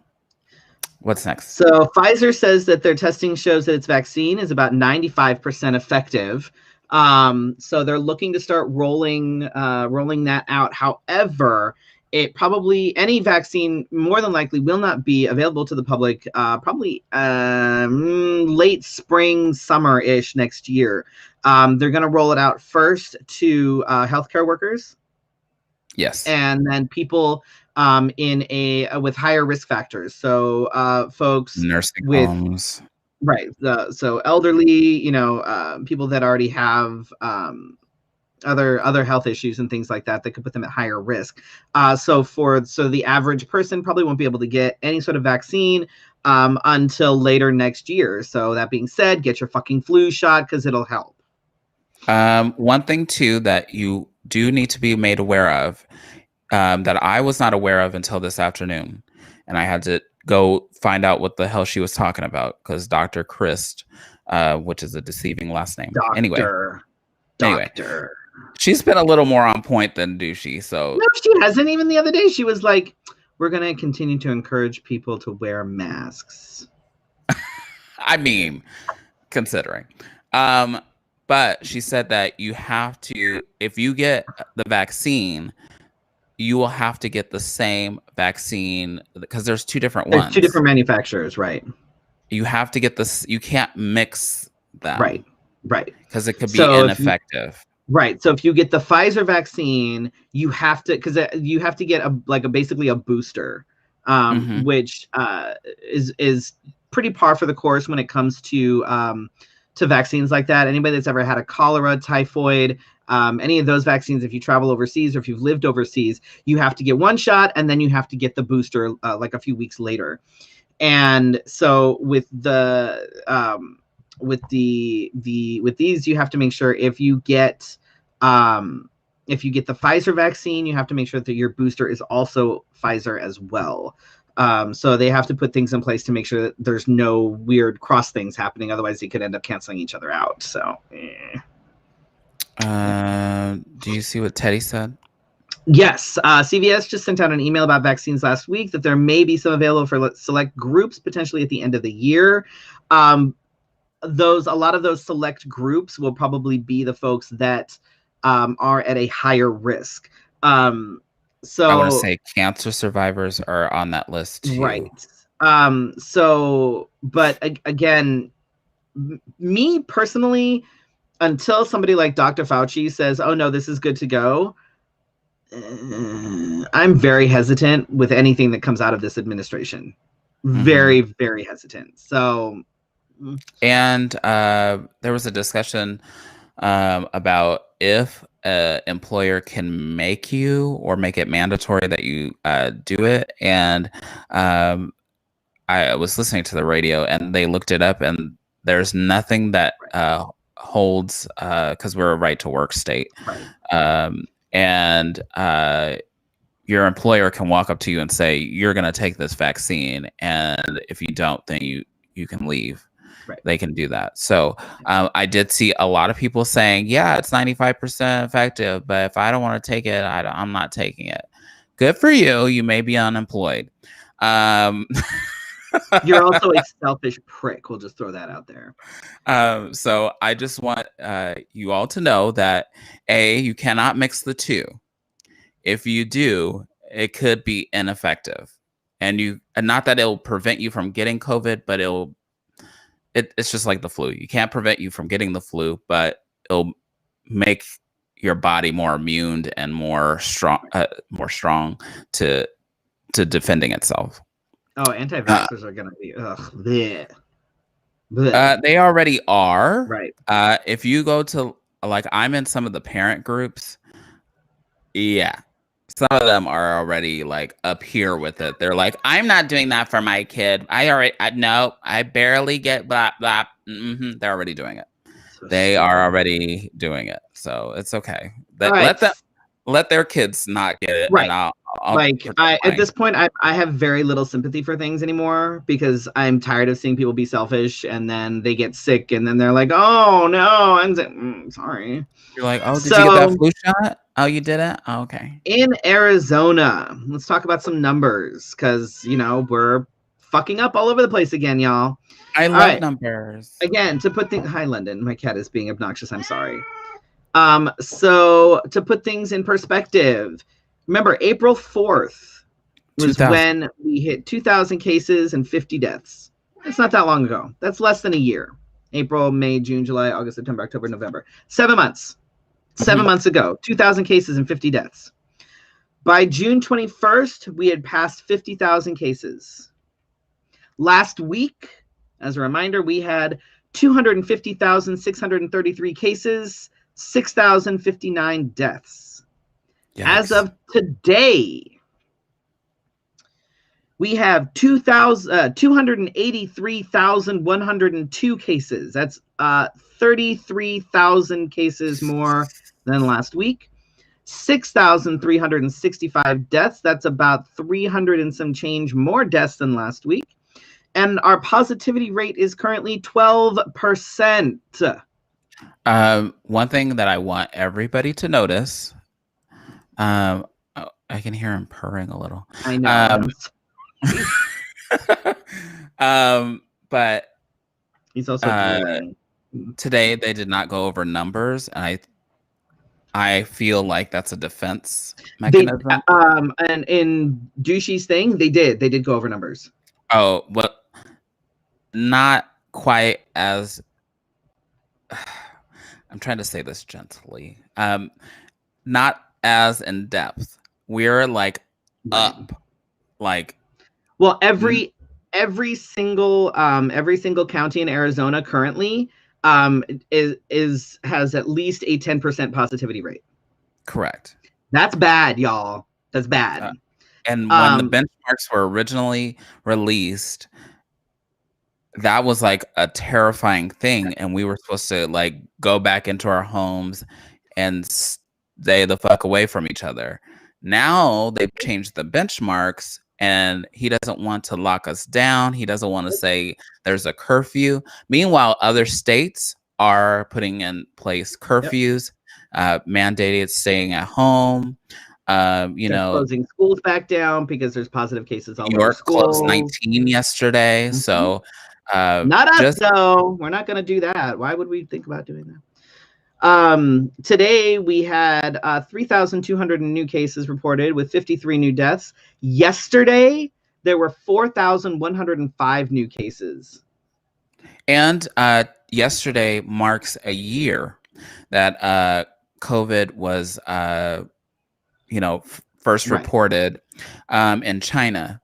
What's next? So Pfizer says that their testing shows that its vaccine is about 95% effective. So they're looking to start rolling that out. However, it probably, any vaccine more than likely will not be available to the public probably late spring, summer-ish next year. They're going to roll it out first to healthcare workers. Yes. And then people with higher risk factors. So folks nursing with homes. Right. So elderly, people that already have other health issues and things like that could put them at higher risk. So the average person probably won't be able to get any sort of vaccine until later next year. So that being said, get your fucking flu shot because it'll help. One thing too that you do need to be made aware of, that I was not aware of until this afternoon, and I had to go find out what the hell she was talking about, because Dr. Christ, which is a deceiving last name. Anyway, she's been a little more on point than douchey. So no, she hasn't. Even the other day, she was like, "We're going to continue to encourage people to wear masks." I mean, considering. But she said that you have to, if you get the vaccine, you will have to get the same vaccine, because there's two different ones. Two different manufacturers, right? You have to get this. You can't mix them. Right. Because it could be ineffective. Right. So if you get the Pfizer vaccine, you have to, because you have to get basically a booster, which is pretty par for the course when it comes to vaccines like that. Anybody that's ever had a cholera, typhoid, any of those vaccines, if you travel overseas or if you've lived overseas, you have to get one shot and then you have to get the booster like a few weeks later. And so with these, you have to make sure if you get the Pfizer vaccine, you have to make sure that your booster is also Pfizer as well. So they have to put things in place to make sure that there's no weird cross things happening. Otherwise, they could end up canceling each other out. So, do you see what Teddy said? Yes. CVS just sent out an email about vaccines last week that there may be some available for select groups, potentially at the end of the year. A lot of those select groups will probably be the folks that are at a higher risk. So I want to say cancer survivors are on that list too. Right. But again, me personally, until somebody like Dr. Fauci says, "Oh no, this is good to go," I'm very hesitant with anything that comes out of this administration. Very, very hesitant. So, and there was a discussion about if an employer can make you or make it mandatory that you do it. And I was listening to the radio and they looked it up, and there's nothing that holds, because we're a right to work state. and your employer can walk up to you and say, you're going to take this vaccine, and if you don't, then you can leave. Right. They can do that. So I did see a lot of people saying, yeah, it's 95% effective, but if I don't want to take it, I'm not taking it. Good for you. You may be unemployed. You're also a selfish prick. We'll just throw that out there. So I just want you all to know that you cannot mix the two. If you do, it could be ineffective, and not that it'll prevent you from getting COVID, but it's just like the flu. You can't prevent you from getting the flu, but it'll make your body more immune and more strong to defending itself. Oh, anti-vaxxers are gonna be bleh. Bleh. They already are. Right. If you go to, like, I'm in some of the parent groups. Yeah. Some of them are already like up here with it. They're like, I'm not doing that for my kid. I barely get blah, blah. They're already doing it. So They are already doing it. So it's okay. Right. Let their kids not get it. Right. And at this point, I have very little sympathy for things anymore, because I'm tired of seeing people be selfish and then they get sick and then they're like, oh no, I'm sorry. You're like, oh, did you get that flu shot? Oh, you did it? Oh, okay. In Arizona, let's talk about some numbers, because, we're fucking up all over the place again, y'all. I love numbers. Again, to put things... Hi, London. My cat is being obnoxious. I'm sorry. So to put things in perspective, remember, April 4th was when we hit 2,000 cases and 50 deaths. It's not that long ago. That's less than a year. April, May, June, July, August, September, October, November. 7 months. 7 months ago, 2,000 cases and 50 deaths. By June 21st, we had passed 50,000 cases. Last week, as a reminder, we had 250,633 cases, 6,059 deaths. Yikes. As of today, we have 283,102 cases. That's 33,000 cases more than last week. 6,365 deaths. That's about 300 and some change more deaths than last week. And our positivity rate is currently 12%. One thing that I want everybody to notice, I can hear him purring a little. I know. But he's also today they did not go over numbers, and I feel like that's a defense mechanism. And in Douchey's thing, they did go over numbers. Oh, well, not quite as. I'm trying to say this gently. Not as in depth. We're like up, like. Well, every single county in Arizona currently has at least a 10% positivity rate. Correct. That's bad, y'all. That's bad. And when the benchmarks were originally released, that was like a terrifying thing, and we were supposed to like go back into our homes and stay the fuck away from each other. Now they've changed the benchmarks, and he doesn't want to lock us down. He doesn't want to say there's a curfew. Meanwhile, other states are putting in place curfews, mandated staying at home. They're closing schools back down because there's positive cases all New over York schools. closed 19 yesterday. So not us though. We're not going to do that. Why would we think about doing that? Today we had 3,200 new cases reported with 53 new deaths. Yesterday there were 4,105 new cases. And yesterday marks a year that COVID was first reported in China.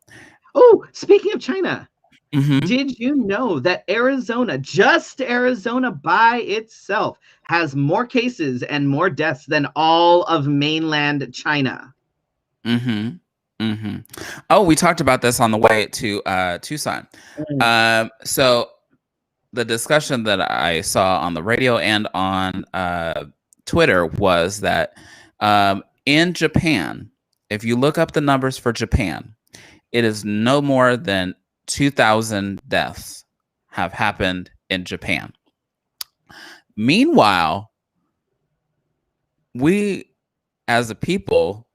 Oh, speaking of China, did you know that just Arizona by itself has more cases and more deaths than all of mainland China? Oh, we talked about this on the way to Tucson. So the discussion that I saw on the radio and on Twitter was that in Japan, if you look up the numbers for Japan, it is no more than 2,000 deaths have happened in Japan. Meanwhile, we as a people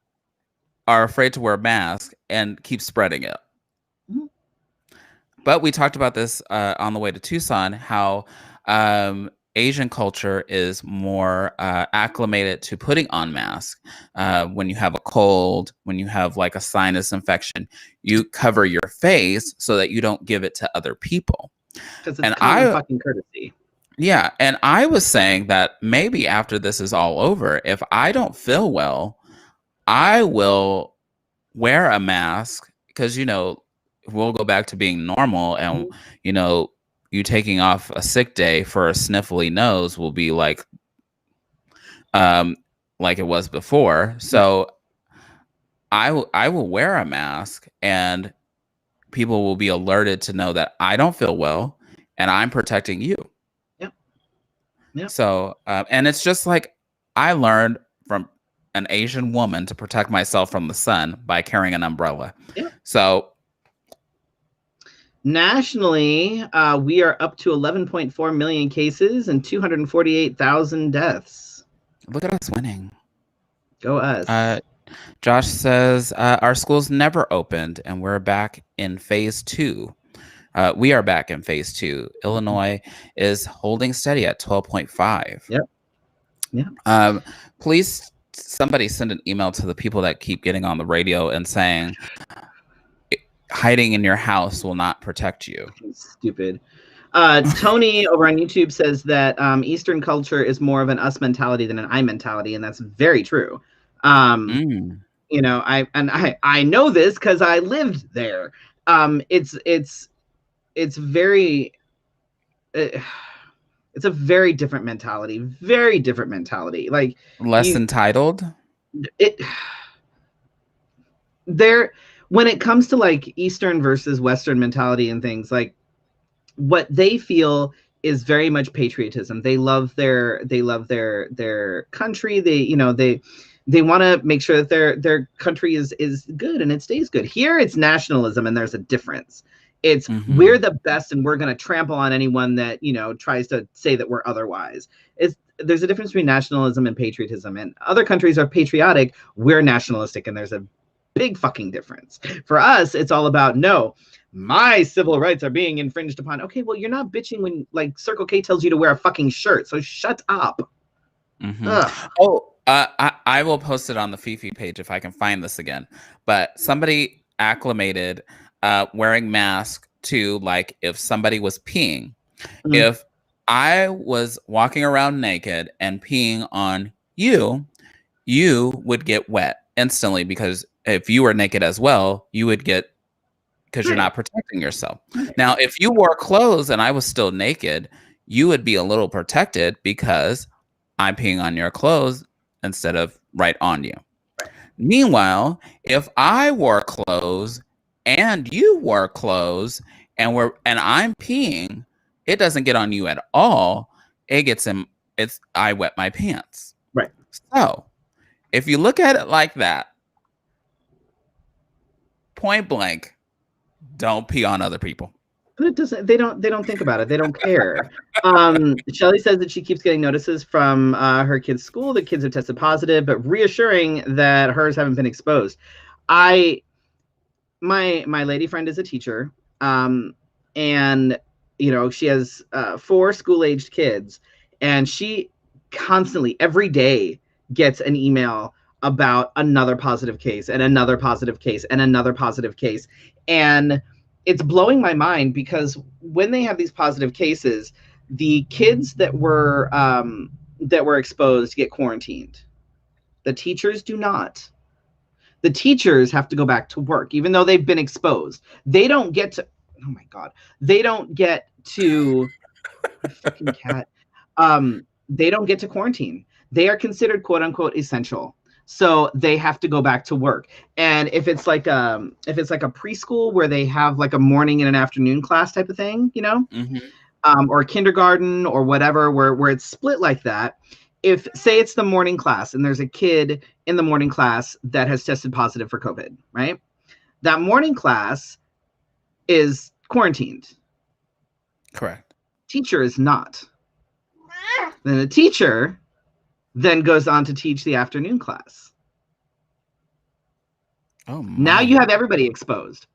are afraid to wear a mask and keep spreading it. Mhm. But we talked about this on the way to Tucson, how Asian culture is more acclimated to putting on masks. When you have a cold, when you have like a sinus infection, you cover your face so that you don't give it to other people. Because it's And common fucking courtesy. Yeah, and I was saying that maybe after this is all over, if I don't feel well, I will wear a mask because, we'll go back to being normal, and, you taking off a sick day for a sniffly nose will be like it was before. So I will wear a mask, and people will be alerted to know that I don't feel well and I'm protecting you. Yep. So, and it's just like I learned from an Asian woman to protect myself from the sun by carrying an umbrella. Yep. So, nationally, we are up to 11.4 million cases and 248,000 deaths. look at us winning. Go us. Josh says our schools never opened, and we're back in phase 2. We are back in phase 2. Illinois is holding steady at 12.5. Yep. Yeah. Please, somebody send an email to the people that keep getting on the radio and saying hiding in your house will not protect you. Stupid. Tony over on YouTube says that Eastern culture is more of an us mentality than an I mentality, and that's very true. I know this because I lived there. It's very it's a very different mentality. Very different mentality. Like less entitled. When it comes to like Eastern versus Western mentality and things, like what they feel is very much patriotism. They love their country. They want to make sure that their country is good and it stays good. Here it's nationalism, and there's a difference. It's we're the best and we're going to trample on anyone that, tries to say that we're otherwise. There's a difference between nationalism and patriotism, and other countries are patriotic. We're nationalistic, and there's a big fucking difference. For us, it's all about, no, my civil rights are being infringed upon. Okay, well, you're not bitching when like Circle K tells you to wear a fucking shirt, so shut up. I will post it on the Fifi page if I can find this again. But somebody acclimated wearing masks to like if somebody was peeing. If I was walking around naked and peeing on you, you would get wet instantly, because if you were naked as well, you would get, because you're not protecting yourself. Now, if you wore clothes and I was still naked, you would be a little protected because I'm peeing on your clothes instead of right on you. Meanwhile, if I wore clothes and you wore clothes and I'm peeing, it doesn't get on you at all. It gets I wet my pants. Right. So if you look at it like that, point blank, don't pee on other people. But it doesn't. They don't think about it. They don't care. Shelly says that she keeps getting notices from her kids' school that kids have tested positive, but reassuring that hers haven't been exposed. My lady friend is a teacher, and she has 4 school-aged kids, and she constantly every day gets an email about another positive case and another positive case and another positive case, and it's blowing my mind, because when they have these positive cases, the kids that were exposed get quarantined. The teachers do not. The teachers have to go back to work, even though they've been exposed. They don't get to. Oh my God! They don't get to. Fucking cat. They don't get to quarantine. They are considered "quote unquote" essential. So they have to go back to work. And if it's like a preschool where they have like a morning and an afternoon class type of thing, or kindergarten or whatever, where it's split like that, if say it's the morning class and there's a kid in the morning class that has tested positive for COVID, right? That morning class is quarantined. Correct. Teacher is not. Then the teacher then goes on to teach the afternoon class. Oh my. Now you have everybody exposed,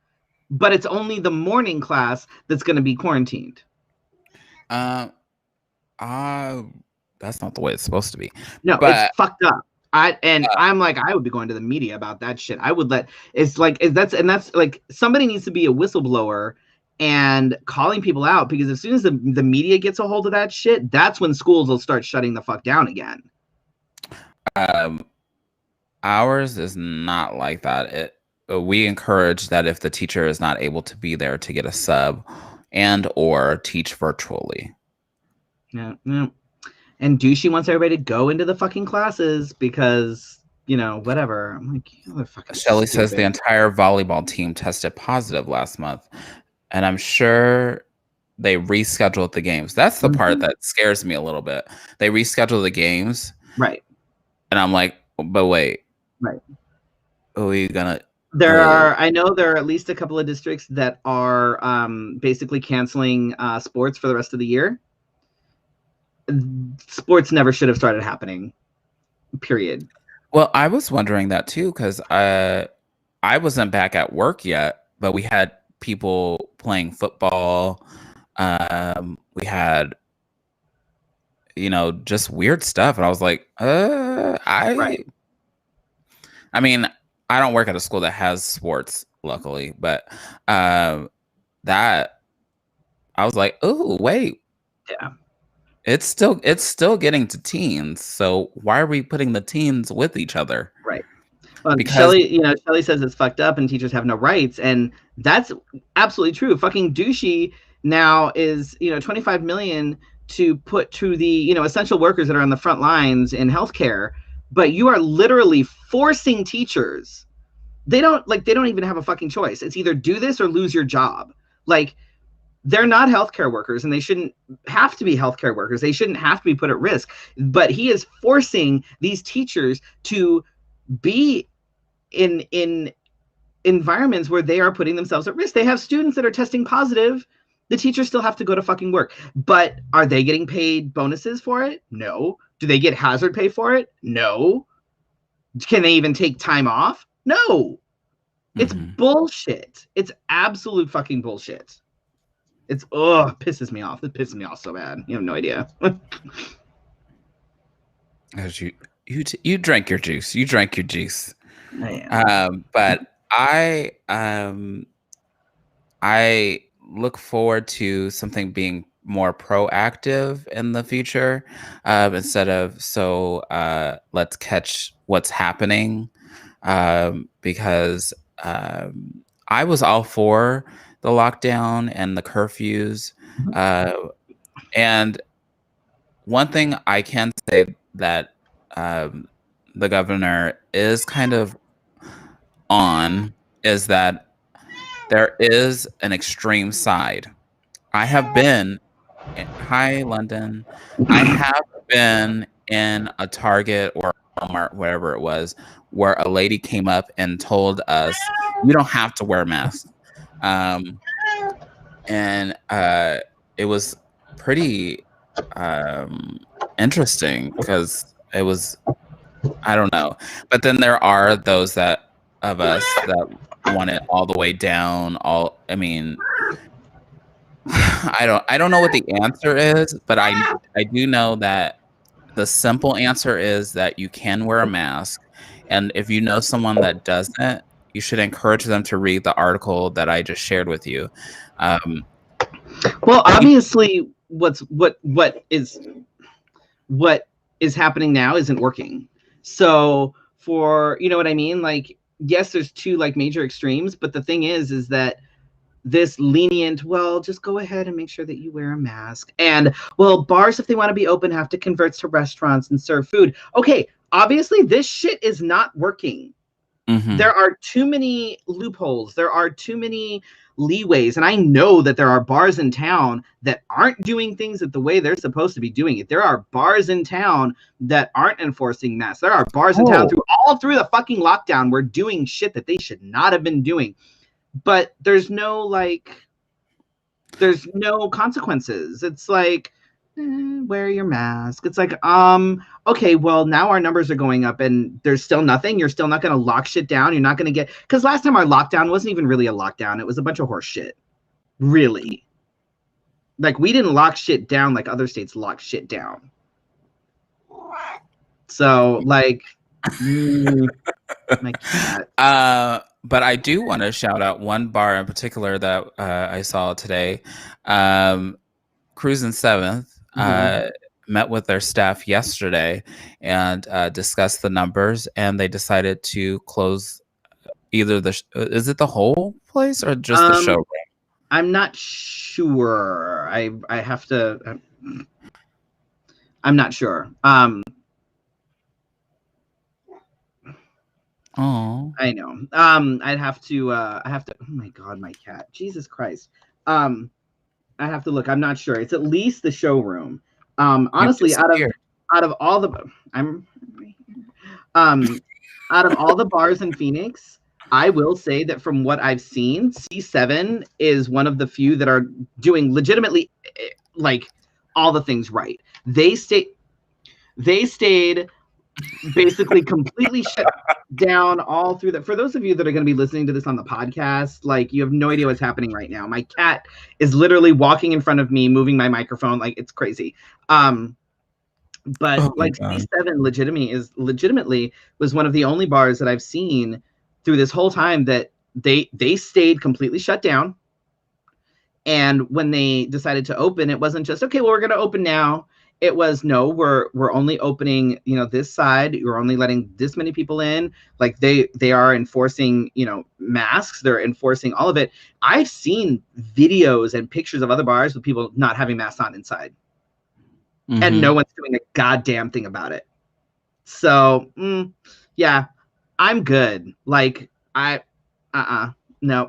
but it's only the morning class that's going to be quarantined. That's not the way it's supposed to be. No, but it's fucked up. I'm like, I would be going to the media about that shit. I would that's like somebody needs to be a whistleblower and calling people out, because as soon as the media gets a hold of that shit, that's when schools will start shutting the fuck down again. Ours is not like that. We encourage that if the teacher is not able to be there, to get a sub and or teach virtually. Yeah. And Douchey wants everybody to go into the fucking classes because, you know, whatever. I'm like, you're fucking Shelly stupid. says the entire volleyball team tested positive last month, and I'm sure they rescheduled the games. That's the part that scares me a little bit. They rescheduled the games. Right. And I'm like, but wait. Right. Are we gonna... I know there are at least a couple of districts that are basically canceling sports for the rest of the year. Sports never should have started happening, period. Well, I was wondering that too, because I wasn't back at work yet, but we had people playing football. We had, you know, just weird stuff. And I was like, Right. I mean, I don't work at a school that has sports, luckily, but that I was like, oh, wait. Yeah. It's still getting to teens. So why are we putting the teens with each other? Right. Well, because Shelly says it's fucked up and teachers have no rights, and that's absolutely true. Fucking Douchey now is, you know, 25 million to put to the, you know, essential workers that are on the front lines in healthcare, but you are literally forcing teachers. They don't even have a fucking choice. It's either do this or lose your job. Like, they're not healthcare workers, and they shouldn't have to be healthcare workers. They shouldn't have to be put at risk. But he is forcing these teachers to be in environments where they are putting themselves at risk. They have students that are testing positive. The teachers still have to go to fucking work. But are they getting paid bonuses for it? No. Do they get hazard pay for it? No. Can they even take time off? No. It's bullshit. It's absolute fucking bullshit. It pisses me off. It pisses me off so bad. You have no idea. As you drank your juice. You drank your juice. But I look forward to something being more proactive in the future, instead of let's catch what's happening, because I was all for the lockdown and the curfews, and one thing I can say that the governor is kind of on is that there is an extreme side. I have been hi London. I have been in a Target or Walmart, whatever it was, where a lady came up and told us you don't have to wear masks. And it was pretty interesting because it was, I don't know. But then there are those of us that want it all the way down. I mean, I don't know what the answer is, but I do know that the simple answer is that you can wear a mask. And if you know someone that doesn't, you should encourage them to read the article that I just shared with you. Well, obviously, what is happening now isn't working. So for, you know what I mean? Like, yes, there's two like major extremes, but the thing is that this lenient, well, just go ahead and make sure that you wear a mask. And, well, bars, if they want to be open, have to convert to restaurants and serve food. Okay, obviously, this shit is not working. There are too many loopholes. There are too many leeways. And I know that there are bars in town that aren't doing things the way they're supposed to be doing it. There are bars in town that aren't enforcing masks. There are bars in town all through the fucking lockdown were doing shit that they should not have been doing. But there's no consequences. It's like, wear your mask. It's like, okay, well, now our numbers are going up and there's still nothing. You're still not going to lock shit down. You're not going to get, because last time our lockdown wasn't even really a lockdown. It was a bunch of horse shit. Really. Like, we didn't lock shit down like other states locked shit down. So, like, my cat. But I do want to shout out one bar in particular that I saw today. Cruising 7th met with their staff yesterday and discussed the numbers, and they decided to close either is it the whole place or just the showroom? I'm not sure. I have to. I'm not sure. Oh, I know. I'd have to. I have to. Oh my god, my cat! Jesus Christ. I have to look. I'm not sure. It's at least the showroom. Honestly, out of all the, out of all the bars in Phoenix, I will say that from what I've seen, C7 is one of the few that are doing legitimately like all the things right. They stayed basically completely shut down all through that. For those of you that are going to be listening to this on the podcast, like, you have no idea what's happening right now. My cat is literally walking in front of me, moving my microphone. Like, it's crazy. But like C7 legitimately was one of the only bars that I've seen through this whole time that they stayed completely shut down. And when they decided to open, it wasn't just, okay, well, we're going to open now. It was, no, we're only opening, this side. We're only letting this many people in. Like, they are enforcing, masks. They're enforcing all of it. I've seen videos and pictures of other bars with people not having masks on inside. And no one's doing a goddamn thing about it. So, yeah, I'm good. Like, no,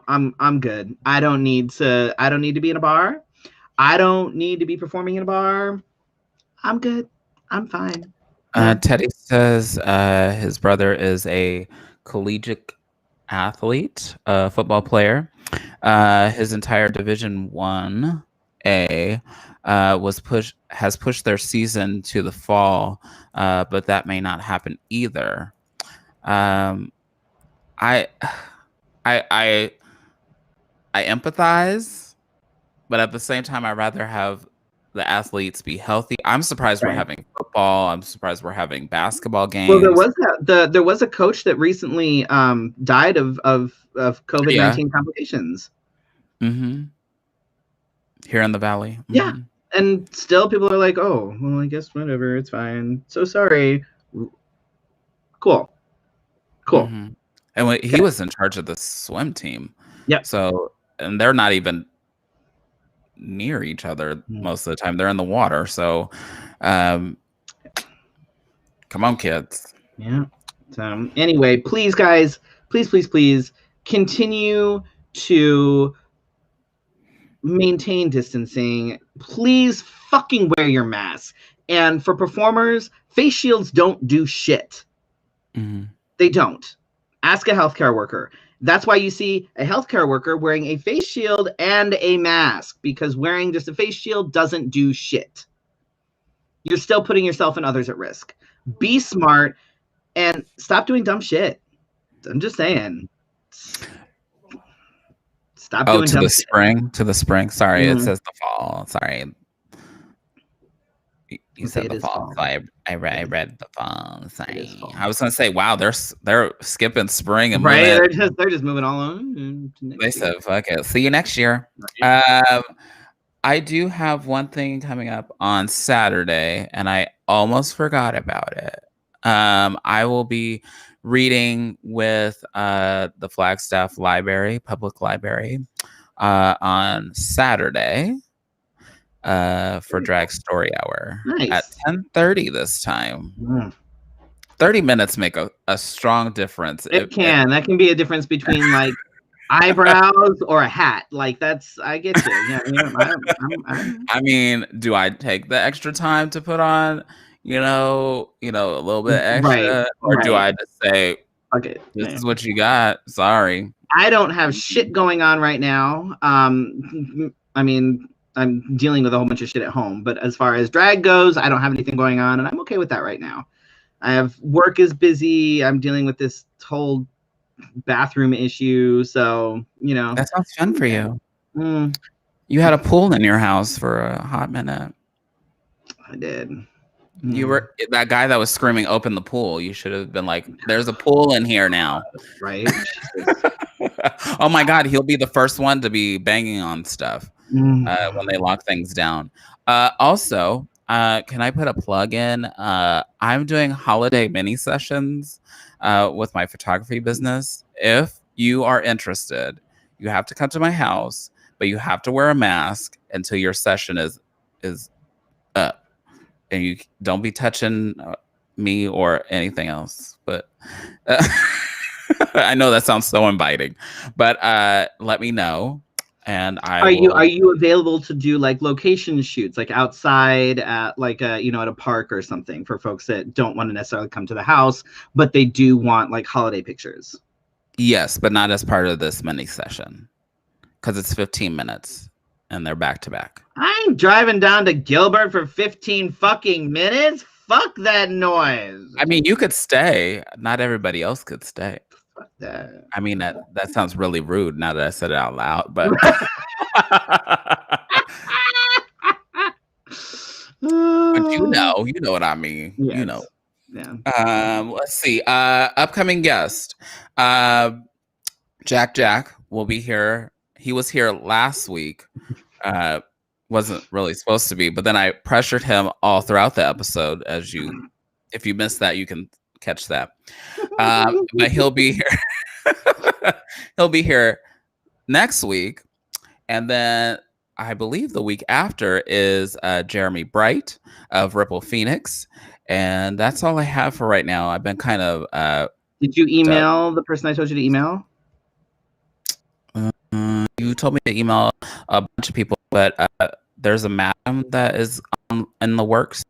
I'm good. I don't need to be in a bar. I don't need to be performing in a bar. I'm good. I'm fine. Teddy says his brother is a collegiate athlete, football player. His entire Division 1A has pushed their season to the fall, but that may not happen either. I empathize, but at the same time, I'd rather have the athletes be healthy. I'm surprised we're having football. I'm surprised we're having basketball games. Well, there was a coach that recently died of COVID-19 complications. Here in the Valley. Yeah. And still people are like, oh, well, I guess whatever, it's fine. So sorry. Cool. And he was in charge of the swim team. Yeah. So, and they're not even near each other most of the time. They're in the water. So, come on, kids. Yeah. So anyway, please, guys, please continue to maintain distancing. Please fucking wear your mask. And for performers, face shields don't do shit. They don't. Ask a healthcare worker. That's why you see a healthcare worker wearing a face shield and a mask, because wearing just a face shield doesn't do shit. You're still putting yourself and others at risk. Be smart and stop doing dumb shit. I'm just saying. Stop doing dumb shit. To the spring. Sorry, it says the fall. Sorry. You said the fall. So I read the fall. Sorry. I was gonna say, wow, they're skipping spring and right. They're just moving all on. They said, "Fuck it, see you next year." I do have one thing coming up on Saturday, and I almost forgot about it. I will be reading with the Flagstaff Library, Public Library, on Saturday. For Drag Story Hour at 10:30 this time. 30 minutes make a strong difference. That can be a difference between like eyebrows or a hat. Like I get you. I mean, do I take the extra time to put on, a little bit extra, or do I just say, okay, this is what you got? Sorry. I don't have shit going on right now. I mean, I'm dealing with a whole bunch of shit at home, but as far as drag goes, I don't have anything going on, and I'm okay with that right now. I have work is busy. I'm dealing with this whole bathroom issue, so that sounds fun for you. You had a pool in your house for a hot minute. I did. You were that guy that was screaming, "Open the pool!" You should have been like, "There's a pool in here now." Right. Oh my God, he'll be the first one to be banging on stuff when they lock things down. Also, can I put a plug in? I'm doing holiday mini sessions with my photography business. If you are interested, you have to come to my house, but you have to wear a mask until your session is up. And you don't be touching me or anything else. But I know that sounds so inviting. But let me know. And are you available to do like location shoots, like outside at like at a park or something, for folks that don't want to necessarily come to the house, but they do want like holiday pictures? Yes, but not as part of this mini session, because it's 15 minutes and they're back to back. I'm driving down to Gilbert for 15 fucking minutes. Fuck that noise. I mean, you could stay. Not everybody else could stay. Fuck that. I mean, that sounds really rude now that I said it out loud, but but you know what I mean. Yes. You know. Yeah. Let's see. Upcoming guest. Jack will be here. He was here last week. Wasn't really supposed to be, but then I pressured him all throughout the episode. If you missed that, you can catch that. But he'll be here. He'll be here next week, and then I believe the week after is Jeremy Bright of Ripple Phoenix, and that's all I have for right now. I've been kind of. Did you email the person I told you to email? You told me to email a bunch of people, but there's a madam that is in the works.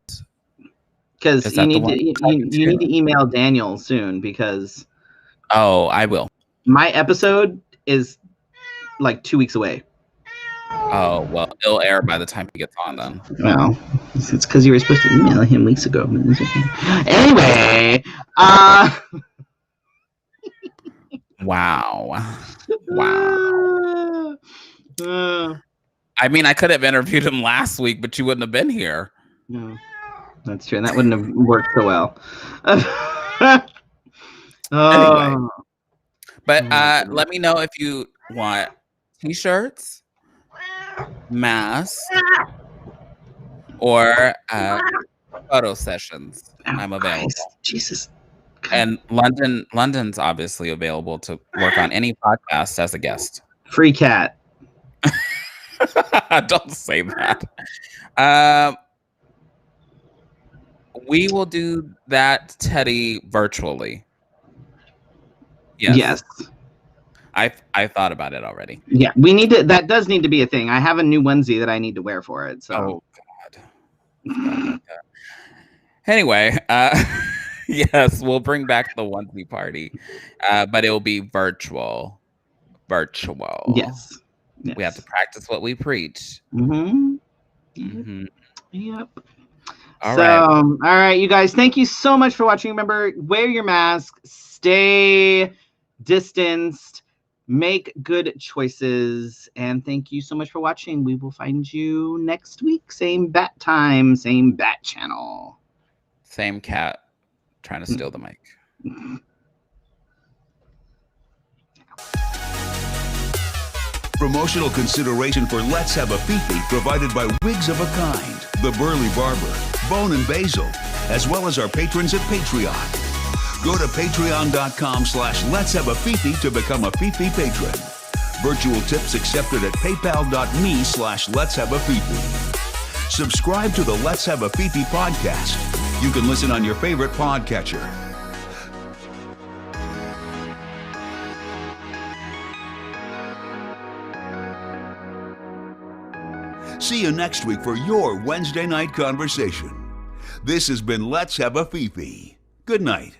Because you need to email Daniel soon, because I will. My episode is like 2 weeks away. Oh, well, it'll air by the time he gets on then. Well, it's because you were supposed to email him weeks ago. Anyway, Wow. I mean, I could have interviewed him last week, but you wouldn't have been here. No, that's true. And that wouldn't have worked so well. Anyway. But let me know if you want t-shirts, masks, or photo sessions. I'm available. Jesus. And London's obviously available to work on any podcast as a guest. Free cat. Don't say that. We will do that, Teddy, virtually. Yes. I thought about it already. Yeah, we need to. That does need to be a thing. I have a new onesie that I need to wear for it. So. Oh God. Anyway, yes, we'll bring back the onesie party, but it will be virtual. Yes. We have to practice what we preach. Mm-hmm. Yep. All right, you guys, thank you so much for watching. Remember, wear your mask, stay distanced, make good choices, and thank you so much for watching. We will find you next week. Same bat time, same bat channel. Same cat trying to steal the mic. Promotional consideration for Let's Have a Fefe provided by Wigs of a Kind, The Burly Barber, Bone and Basil, as well as our patrons at Patreon. Go to patreon.com/Let's Have a Fefe to become a Fefe patron. Virtual tips accepted at paypal.me/Let's Have a Fefe. Subscribe to the Let's Have a Fefe podcast. You can listen on your favorite podcatcher. See you next week for your Wednesday night conversation. This has been Let's Have a Fefe. Good night.